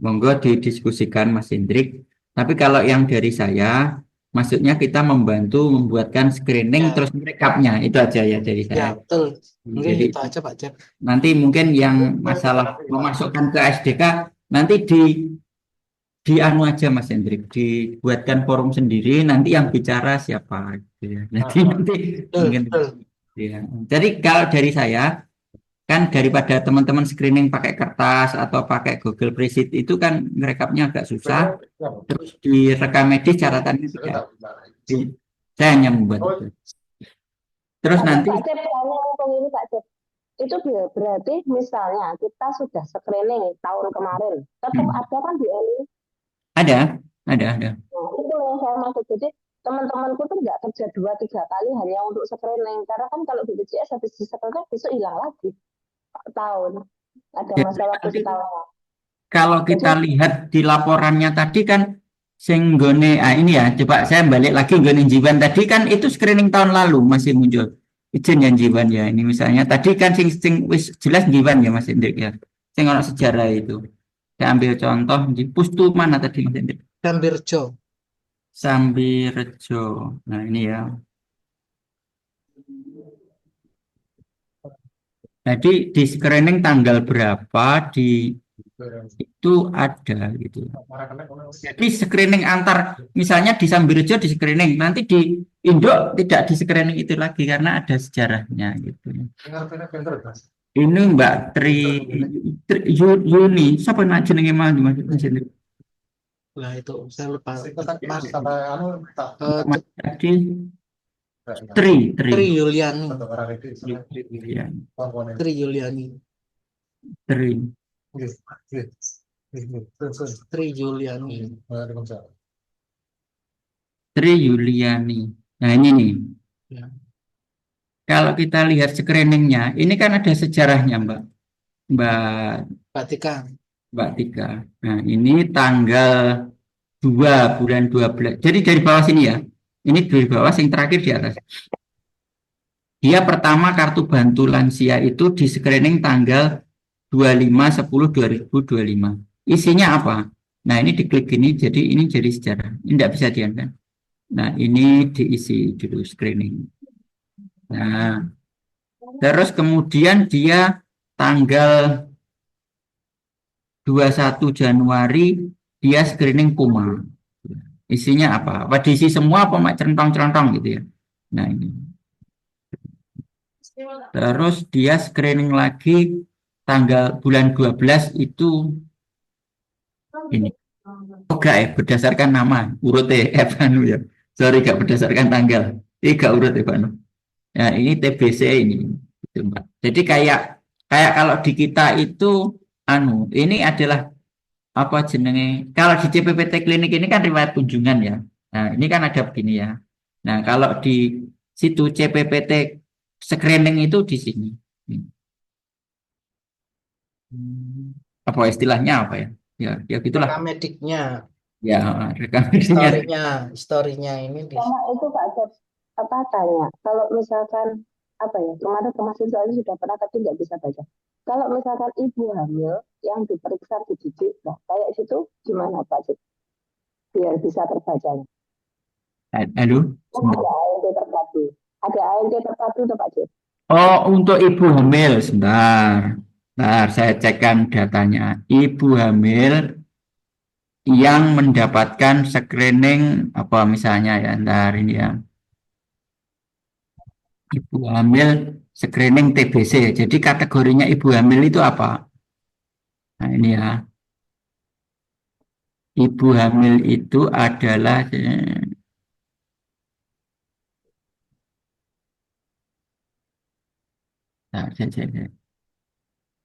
monggo didiskusikan Mas Hendrik. Tapi kalau yang dari saya, maksudnya kita membantu membuatkan screening Ya. terus merekapnya, itu aja ya dari Ya, saya. betul. Mungkin Jadi itu aja Pak Cep. nanti mungkin yang masalah memasukkan ke SDK nanti di anu aja Mas Hendrik, dibuatkan forum sendiri, nanti yang bicara siapa gitu ya. Nanti Betul, mungkin betul. ya. Jadi kalau dari saya kan daripada teman-teman screening pakai kertas atau pakai Google Presit itu kan merekapnya agak susah, terus direkam medis catatannya tidak. Saya hanya membuat itu. Terus nanti Pak Cep, saya ngomong ini Pak Cep, itu berarti misalnya kita sudah screening tahun kemarin, tetap ada kan di ini. ada. Nah, itu yang saya maksud. Jadi teman-temanku tuh nggak kerja 2-3 kali hanya untuk screening, karena kan kalau BPJS habis di screening besok hilang lagi tahun. Ada Jadi, masa waktu nanti setahun. kalau kita lihat di laporannya tadi kan senggone ini ya, coba saya balik lagi nggone jiwan tadi kan itu screening tahun lalu masih muncul izin yang jiwan ya. Ini misalnya tadi kan sing wis jelas jiwan ya Mas Hendrik ya. Sing ono sejarah itu. Saya ambil contoh di Pustu mana tadi Mas Hendrik? Gambirjo. Sambirejo. Nah, ini ya. Jadi di screening tanggal berapa itu ada gitu. Jadi screening antar misalnya di Sambirejo di screening, nanti di Indo tidak di screening itu lagi karena ada sejarahnya gitu. Ini Mbak Yuni, siapa nak jenenge Mas Hendrik? Lah itu saya lupa. Mas Tadi Tri Yuliani. ya, Tri Yuliani. Tri Yuliani. Tri Yuliani. Nah ini nih. Ya. Kalau kita lihat screeningnya, ini kan ada sejarahnya Pak Tika. Mbak Tika. Nah ini tanggal 2 bulan 12. Jadi dari bawah sini ya. Ini dari bawah yang terakhir di atas. Dia pertama kartu bantu lansia itu di screening tanggal 25/10/2025. Isinya apa? Nah ini diklik ini jadi sejarah. Ini tidak bisa diangkat. Nah ini diisi dulu screening. Nah terus kemudian dia tanggal 21 Januari dia screening Puma. Isinya apa? Apa diisi semua apa mak centong-centong gitu ya. Nah ini. Terus dia screening lagi tanggal bulan 12 itu ini. Oh enggak ya, berdasarkan nama urut Evanu ya. Sorry gak berdasarkan tanggal. Ini gak urut Evanu. Nah ini TBC ini. Gitu, Mbak. Jadi kayak kalau di kita itu ini adalah apa jenenge? Kalau di CPPT klinik ini kan riwayat kunjungan ya. Nah ini kan ada begini ya. Nah, kalau di situ CPPT screening itu di sini. Apa istilahnya apa ya? Ya gitulah. Rekam mediknya, Ya, rekam mediknya. historinya ini di Sama itu Pak Cep, apa tanya, kalau misalkan apa ya, kemarin kemarin soalnya sudah pernah tapi nggak bisa baca. Kalau misalkan ibu hamil yang diperiksa di gigi, nah kayak situ gimana Pak Cep? Biar bisa terbacanya. Aduh, Kan ada ANT terpadu. Ada ANT terpadu tuh Pak Cep. oh, untuk ibu hamil, sebentar. Bentar, saya cekkan datanya. Ibu hamil yang mendapatkan screening apa misalnya ya, ntar ini ya. Ibu hamil screening TBC. Jadi kategorinya ibu hamil itu apa? Nah, ini ya. Ibu hamil itu adalah nah,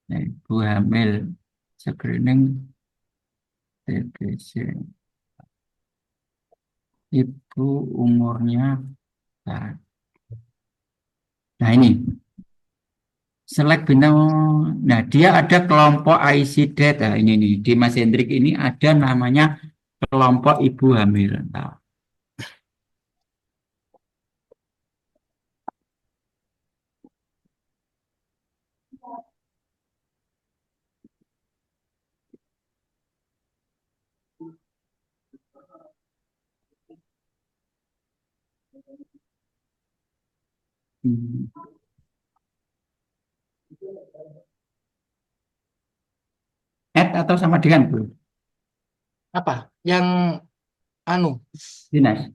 nah, ibu hamil screening TBC. Ibu umurnya nah ini select bintang. Nah, dia ada kelompok IC data ini nih di Mas Hendrik ini ada namanya kelompok ibu hamil. Nah, hmm. Add atau sama dengan belum? apa? Yang anu Dinas.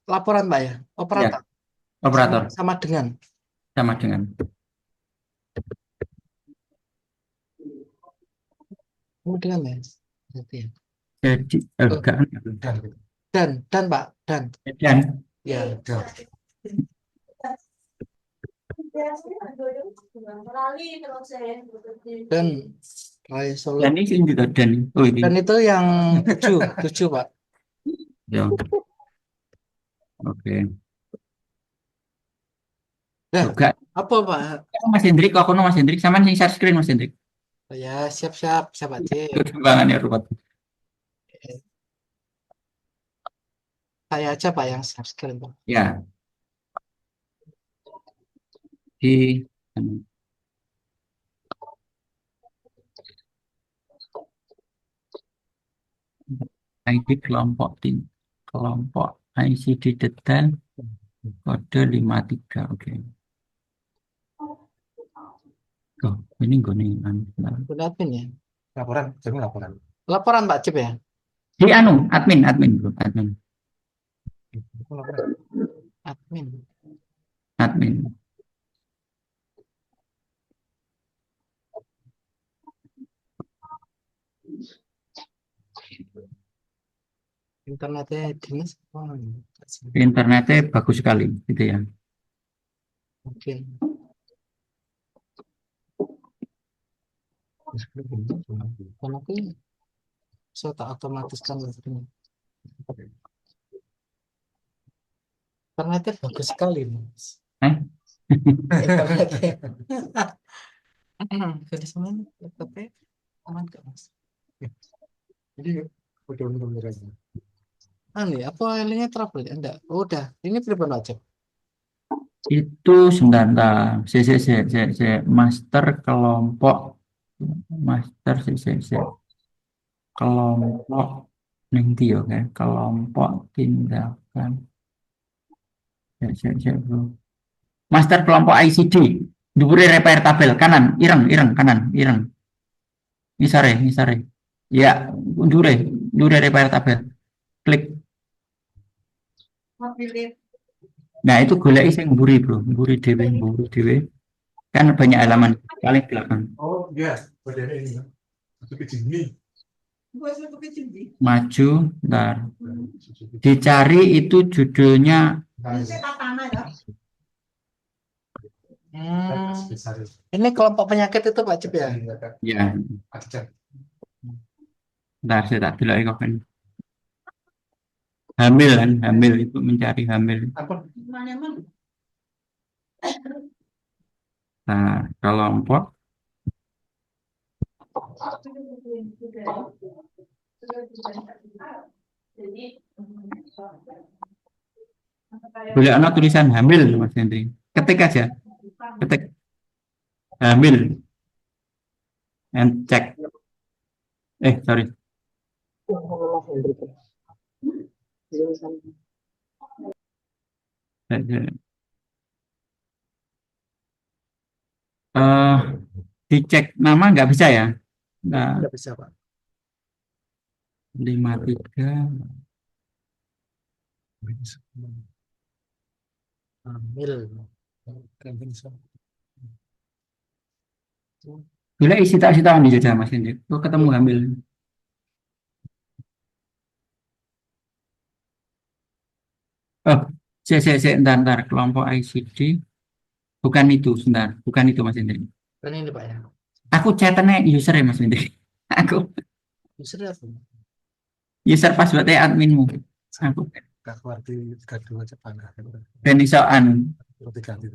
laporan Pak ya, Ya, operator operator sama dengan sama dengan. dengan ya. Berarti ya. Jadi enggak Dan Pak dan ya. Dan resolusi dan ini juga dan oh ini dan itu yang tujuh Pak. ya. Oke. Nah, Juga apa Pak? Mas Hendrik, aku Mas Hendrik sama sing share screen Mas Hendrik. Ya siap aja. Kembangan ya ruwet. Saya aja Pak yang subscribe Pak. Ya. Di ID kelompok ICD detail kode 53. Oke. Oh, ini gue nih Admin ya. Laporan, jadi laporan. Laporan Pak Cip ya. di anu admin bro, Laporan. Admin. Internetnya dinas. Internetnya bagus sekali gitu ya. Mungkin. Kalau aku saya tak otomatiskan ini. Internetnya bagus sekali Mas. Internetnya. Jadi semuanya laptopnya aman gak Mas? Jadi udah bener aja. Apa lainnya trouble ya? Enggak. Udah. Ini pribadi aja. Itu sebentar, master kelompok kelompok nanti oke, kelompok tindakan bro. Master kelompok ICD dupure repair tabel kanan ireng kanan ngisare ya dure repair tabel klik. Nah, itu golek sing mburi bro, mburi dhewe kan banyak halaman paling belakang. Oh iya, badan ini. Itu kecil nih. Maju, ntar dicari itu judulnya Ini kelompok penyakit itu Pak Cip ya. ya. Ntar saya tak delok kok kan. Hamil kan, hamil itu mencari hamil. Apa? Nah, kelompok boleh ada tulisan hamil Mas Hendri. Ketik aja, ketik hamil and check. Sorry. Mas Hendrik. Jurusan. Dicek nama nggak bisa ya? Nah, Nggak bisa, Pak. 53. Hamil. Bila isi tak tahu nih sudah Mas Hendri. Kok ketemu hamil? Oh, ntar, kelompok ICD. Bukan itu, sebentar. Bukan itu Mas Hendri. Kan ini Pak ya. Aku chatnya user ya Mas Hendri. Aku User apa? user passwordnya adminmu. Aku Gak keluar di 32 Jepang. dan isoan. Roti ganti.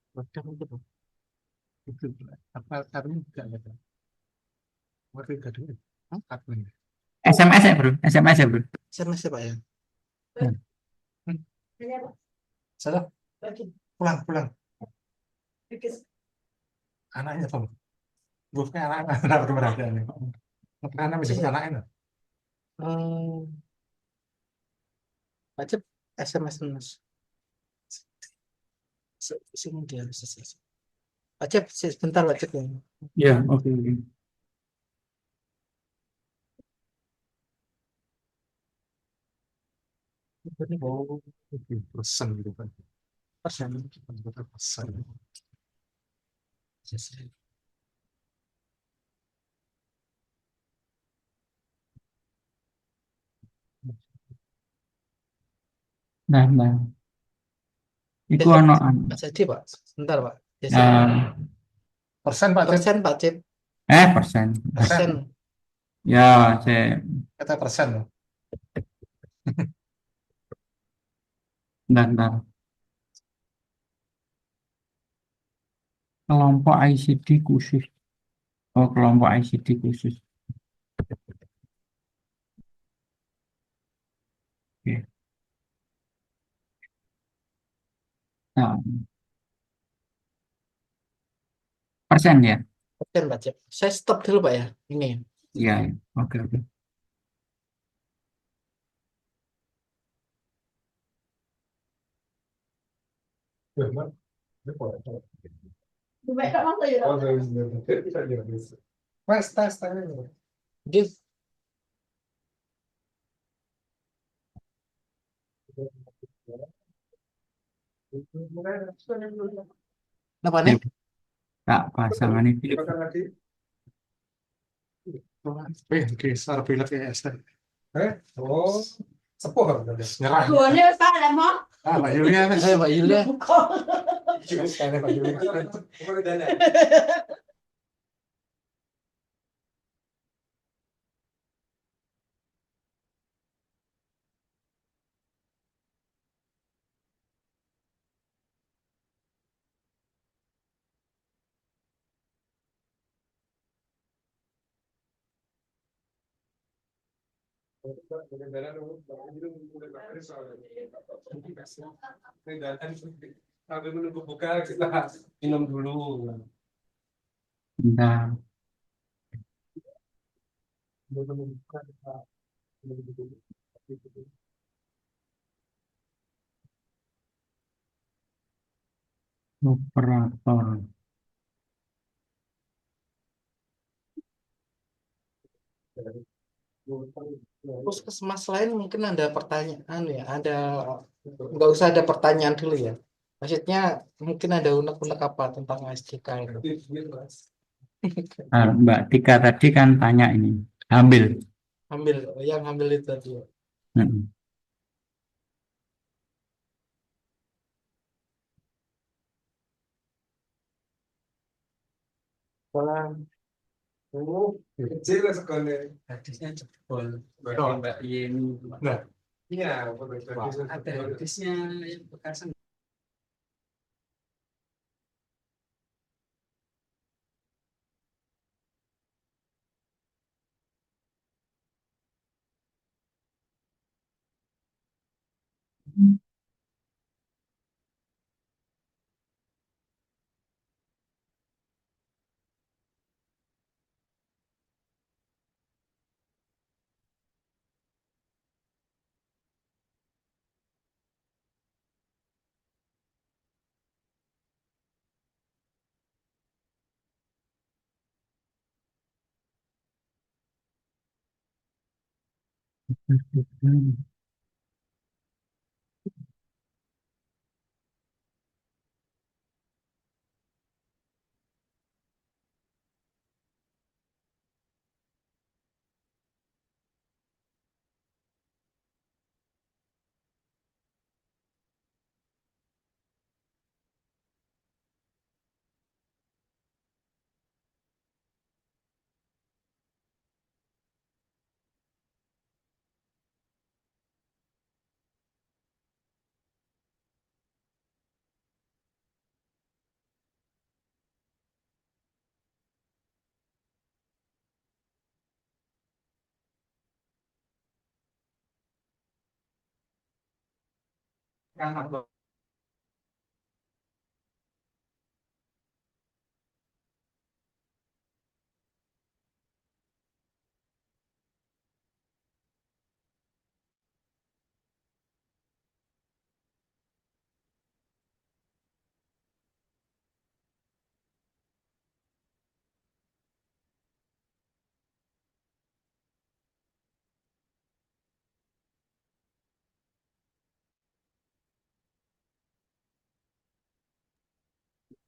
Program itu, Pak. Itu apa admin enggak ada. Roti ganti. Admin. SMS ya bro, SMS ya bro. SMS ya, Pak ya. Salah. Pulang, pulang. Anaknya Tom. Bukan anak keberadaannya. Anak menjemput anaknya. Wajib SMS Mas. Sini dia selesai. Wajib sebentar wajib ya. Ya, oke. Oh, persen gitu kan. Persen. Persen. Nah. Iku ono Pak jadi Pak. Sebentar Pak. Persen Pak Cip. Persen Pak Cip. persen. Persen. Ya, saya Kata persen loh. bentar. Kelompok ICD khusus. Oh, kelompok ICD khusus. Oke. Nah, persen ya? Persen Pak Cip. Saya stop dulu Pak ya. Ini. Iya, oke. Mas, tes. Dia apa nih? Tak pasangan itu. Geser pilih ke ST. Oh, sepuh nyerah. Boleh Pak Lemo. Pak Yulia, Saya Pak Yulia. sekali Pak Yulia. Sambil menunggu buka kita minum dulu. Bentar. Operator. Puskesmas lain mungkin ada pertanyaan ya. Ada nggak usah ada pertanyaan dulu ya. Maksudnya mungkin ada unek-unek apa tentang SDK itu. Mbak Tika tadi kan tanya ini, hamil. Yang ambil itu tadi. Mm-mm. Kecil sekolah. Hadisnya jebol. Mbak Yeni. Nah, iya, ada hadisnya yang bekas.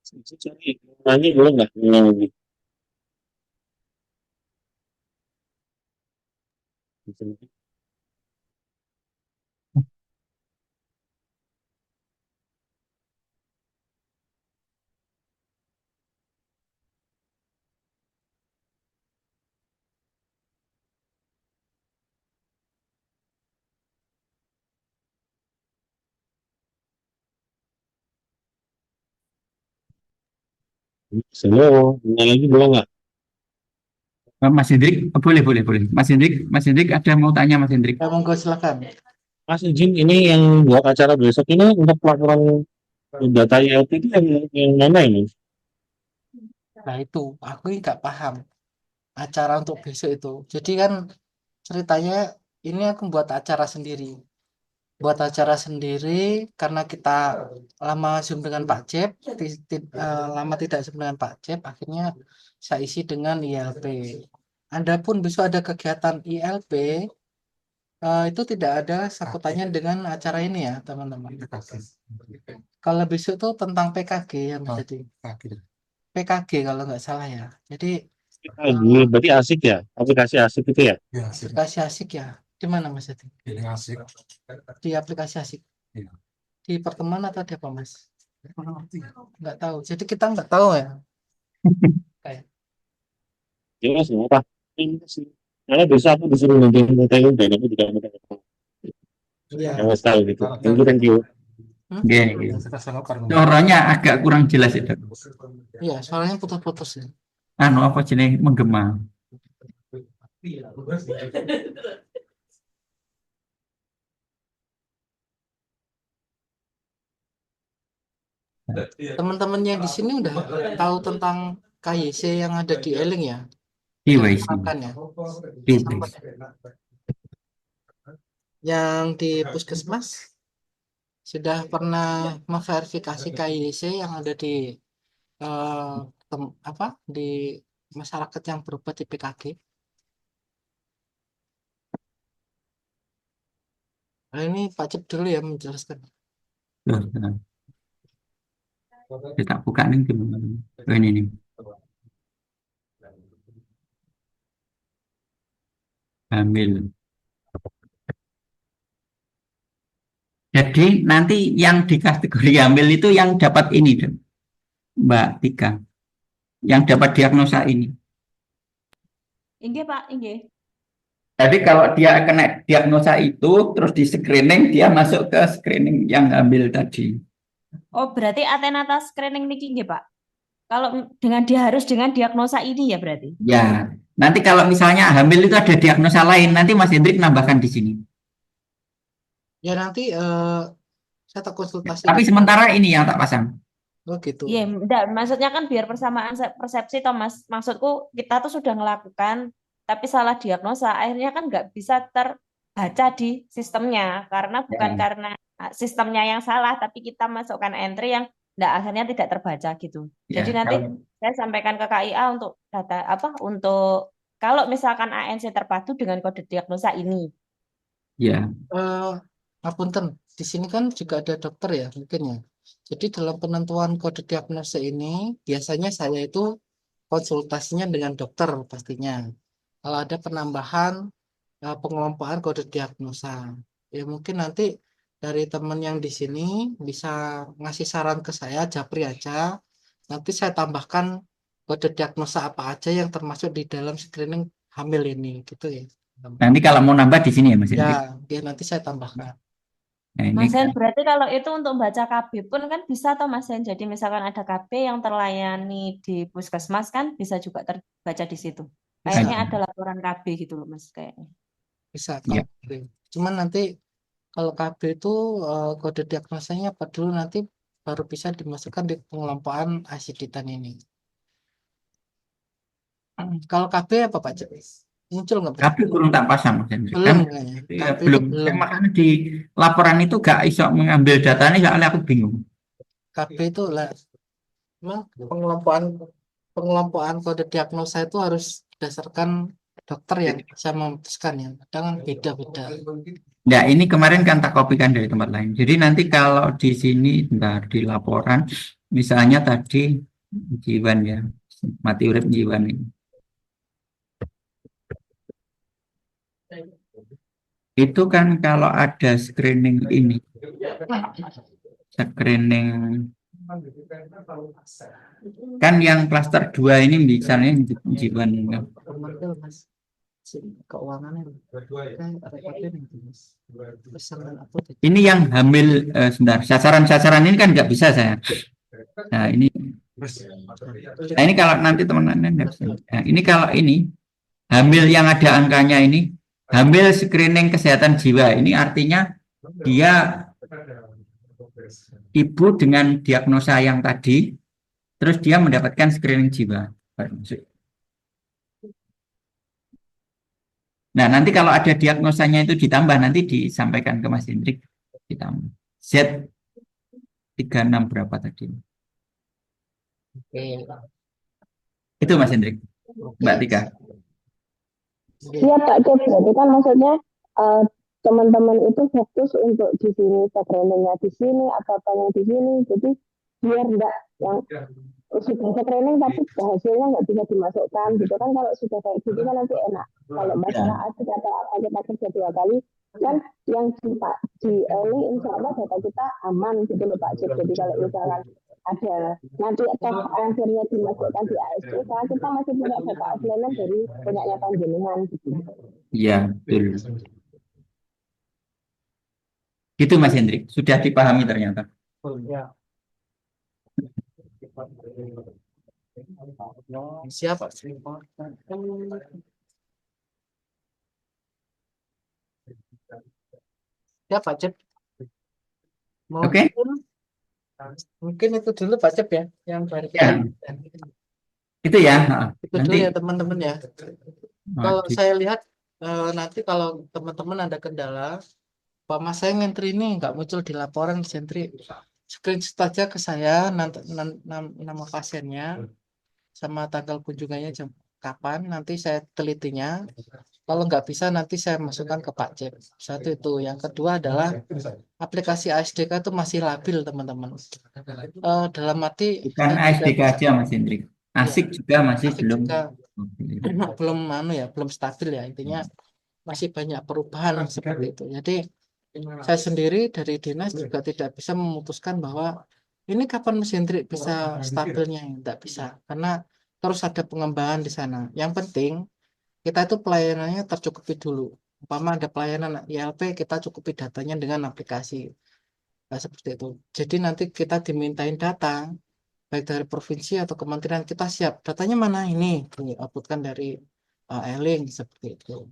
Cari nanya boleh nggak ngulang lagi? Halo, nanya lagi boleh nggak? Mas Hendrik, boleh. Mas Hendrik ada mau tanya Mas Hendrik? Ya, monggo silakan. Mas izin ini yang buat acara besok ini untuk pelaporan data IoT itu yang mana ini? Nah itu, aku nggak paham acara untuk besok itu. Jadi kan ceritanya ini aku buat acara sendiri. Buat acara sendiri karena kita lama Zoom dengan Pak Cep, lama tidak Zoom dengan Pak Cep, akhirnya saya isi dengan ILP. Anda pun besok ada kegiatan ILP, itu tidak ada sangkutannya dengan acara ini ya, teman-teman. Kalau besok itu tentang PKG yang menjadi PKG kalau nggak salah ya. Jadi Berarti asik ya? Aplikasi asik itu ya? aplikasi asik ya. Di mana Mas Yati? Asik. Di aplikasi asik. Iya. Di pertemuan atau di apa Mas? Nggak tahu. Jadi kita nggak tahu ya. Kayak. Jelas nggak apa? Ini sih. Karena besok aku disuruh nonton TU dan aku tidak mau tahu. Iya. Yang mas tahu gitu. Thank you. Oke. Suaranya agak kurang jelas itu. Iya, suaranya putus-putus ya. Anu apa jenis menggema? Teman-teman yang di sini udah tahu tentang KYC yang ada di Eling ya? KYC. Makan ya. Itu. Yang di puskesmas sudah pernah memverifikasi KYC yang ada di di masyarakat yang berobat di PKG. Nah, ini Pak Cip dulu ya menjelaskan. Loh, tenang. Kita buka nih teman-teman. Oh, ini nih. Hamil. Jadi nanti yang di kategori hamil itu yang dapat ini, Mbak Tika. yang dapat diagnosa ini. Inggih Pak, inggih. Jadi kalau dia kena diagnosa itu, terus di screening, dia masuk ke screening yang hamil tadi. Oh, berarti antenatal screening niki nggih Pak. Kalau dia harus dengan diagnosa ini ya berarti. Ya, nanti kalau misalnya hamil itu ada diagnosa lain, nanti Mas Hendrik nambahkan di sini. Ya nanti saya tak konsultasi. Tapi sementara ini yang tak pasang. Oh gitu. Iya, enggak, maksudnya kan biar persamaan persepsi toh Mas. Maksudku kita tuh sudah melakukan tapi salah diagnosa, akhirnya kan nggak bisa terbaca di sistemnya karena bukan Ya. karena sistemnya yang salah, tapi kita masukkan entry yang enggak, akhirnya tidak terbaca gitu. Ya, Jadi nanti kalau- saya sampaikan ke KIA untuk data untuk kalau misalkan ANC terpadu dengan kode diagnosa ini. Ya, Ngapunten, di sini kan juga ada dokter ya mungkin ya. Jadi dalam penentuan kode diagnosa ini biasanya saya itu konsultasinya dengan dokter pastinya. Kalau ada penambahan pengelompokan kode diagnosa, ya mungkin nanti dari teman yang di sini bisa ngasih saran ke saya, japri aja. Nanti saya tambahkan kode diagnosa apa aja yang termasuk di dalam screening hamil ini, gitu ya. nanti kalau mau nambah di sini ya Mas Hendrik. Ya nanti saya tambahkan. Nah, ini Mas Hen, berarti kalau itu untuk baca KB pun kan bisa toh Mas Hen. Jadi misalkan ada KB yang terlayani di puskesmas kan bisa juga terbaca di situ. Kayaknya ada laporan KB gitu loh Mas kayaknya. Bisa Ya. KB. Cuman nanti kalau KB itu kode diagnosanya apa dulu, nanti baru bisa dimasukkan di pengelompokan asiditan ini. Kalau KB apa Pak Cepis? Muncul nggak Pak? tapi belum tak pasang Mas Hendrik. Belum Kan, kayaknya. ya, KB belum. itu belum. Makanya di laporan itu gak iso mengambil datanya soalnya aku bingung. KB itu lah. Memang pengelompokan kode diagnosa itu harus berdasarkan dokter yang bisa memutuskan ya. Kadang kan beda-beda. Nah, ini kemarin kan tak kopikan dari tempat lain. Jadi nanti kalau di sini, bentar, di laporan, misalnya tadi Jiwan ya, mati urip Jiwan ini. Itu kan kalau ada screening ini, screening kan yang klaster 2 ini misalnya Jiwan. Komersil, Mas. Keuangannya repotnya nih, Mas. Pesanan apa tadi? Ini yang hamil, sebentar, sasaran-sasaran ini kan nggak bisa saya. Nah ini kalau nanti teman-teman nggak bisa. Nah, ini kalau ini hamil yang ada angkanya ini, hamil screening kesehatan jiwa, ini artinya dia ibu dengan diagnosa yang tadi, terus dia mendapatkan screening jiwa. Nah, nanti kalau ada diagnosanya itu ditambah, nanti disampaikan ke Mas Hendrik. Ditambah. Z36 berapa tadi? Oke. Itu Mas Hendrik. Mbak Tika. Iya Pak Cep, berarti kan maksudnya teman-teman itu fokus untuk di sini, screeningnya di sini, apa-apanya di sini, jadi biar enggak yang sudah screening tapi hasilnya nggak bisa dimasukkan gitu kan. Kalau sudah kayak gitu kan nanti enak. Kalau masalah asid atau apa kita kerja 2 kali kan yang di ini insya Allah data kita aman gitu loh Pak Cep. Jadi kalau misalkan ada nanti atau akhirnya dimasukkan di ASC, karena kita masih punya data aslinya dari punyanya panjenengan gitu. Iya, betul. Gitu Mas Hendrik, sudah dipahami ternyata. Ya. Siapa? Ya Pak Cep. Oke. Mungkin itu dulu Pak Cep ya, yang baru Ya. Itu ya. itu Nanti dulu ya teman-teman ya. Kalau saya lihat nanti kalau teman-teman ada kendala, Pak Mas saya ngentri ini nggak muncul di laporan sentri, screenshot aja ke saya nanti nama pasiennya sama tanggal kunjungannya jam kapan, nanti saya telitinya. Kalau nggak bisa nanti saya masukkan ke Pak Cep. Satu itu. Yang kedua adalah aplikasi ASDK itu masih labil teman-teman. Dalam arti bukan ASDK aja Mas Hendrik. ASIK juga masih ASIK belum. juga belum stabil ya, intinya masih banyak perubahan seperti itu. Jadi saya sendiri dari dinas juga tidak bisa memutuskan bahwa ini kapan Mas Hendrik bisa stabilnya, tidak bisa, karena terus ada pengembangan di sana. Yang penting kita itu pelayanannya tercukupi dulu. Umpama ada pelayanan ILP, kita cukupi datanya dengan aplikasi. Nah, seperti itu. Jadi nanti kita dimintain data, baik dari provinsi atau kementerian, kita siap. Datanya mana ini? Diuploadkan dari E-link, seperti itu.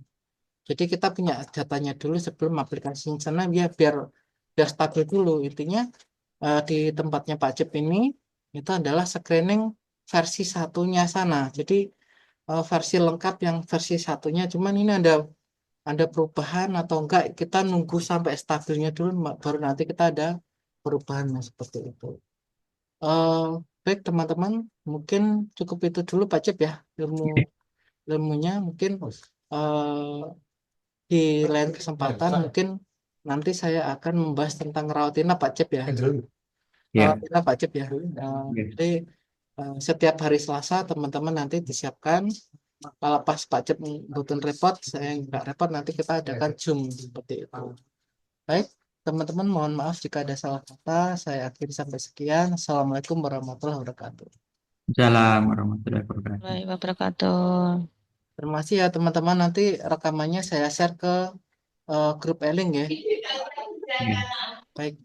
Jadi kita punya datanya dulu sebelum aplikasinya sana, biar stabil dulu. Intinya di tempatnya Pak Cip ini, itu adalah screening versi satunya sana. Jadi versi lengkap yang versi satunya, cuman ini ada perubahan atau enggak, kita nunggu sampai stabilnya dulu, baru nanti kita ada perubahan seperti itu. Baik teman-teman, mungkin cukup itu dulu Pak Cip ya, ilmunya mungkin di lain kesempatan mungkin nanti saya akan membahas tentang rawat inap Pak Cip ya. Ya. Rawat inap Pak Cip ya. Jadi setiap hari Selasa teman-teman nanti disiapkan. Kalau pas Pak Cip butuh repot, saya nggak repot, nanti kita adakan Zoom seperti itu. Baik, teman-teman mohon maaf jika ada salah kata. Saya akhiri sampai sekian. Assalamualaikum warahmatullahi wabarakatuh. Assalamualaikum warahmatullahi wabarakatuh. Warahmatullahi wabarakatuh. Terima kasih ya teman-teman. Nanti rekamannya saya share ke grup E-link ya. Ya. Baik.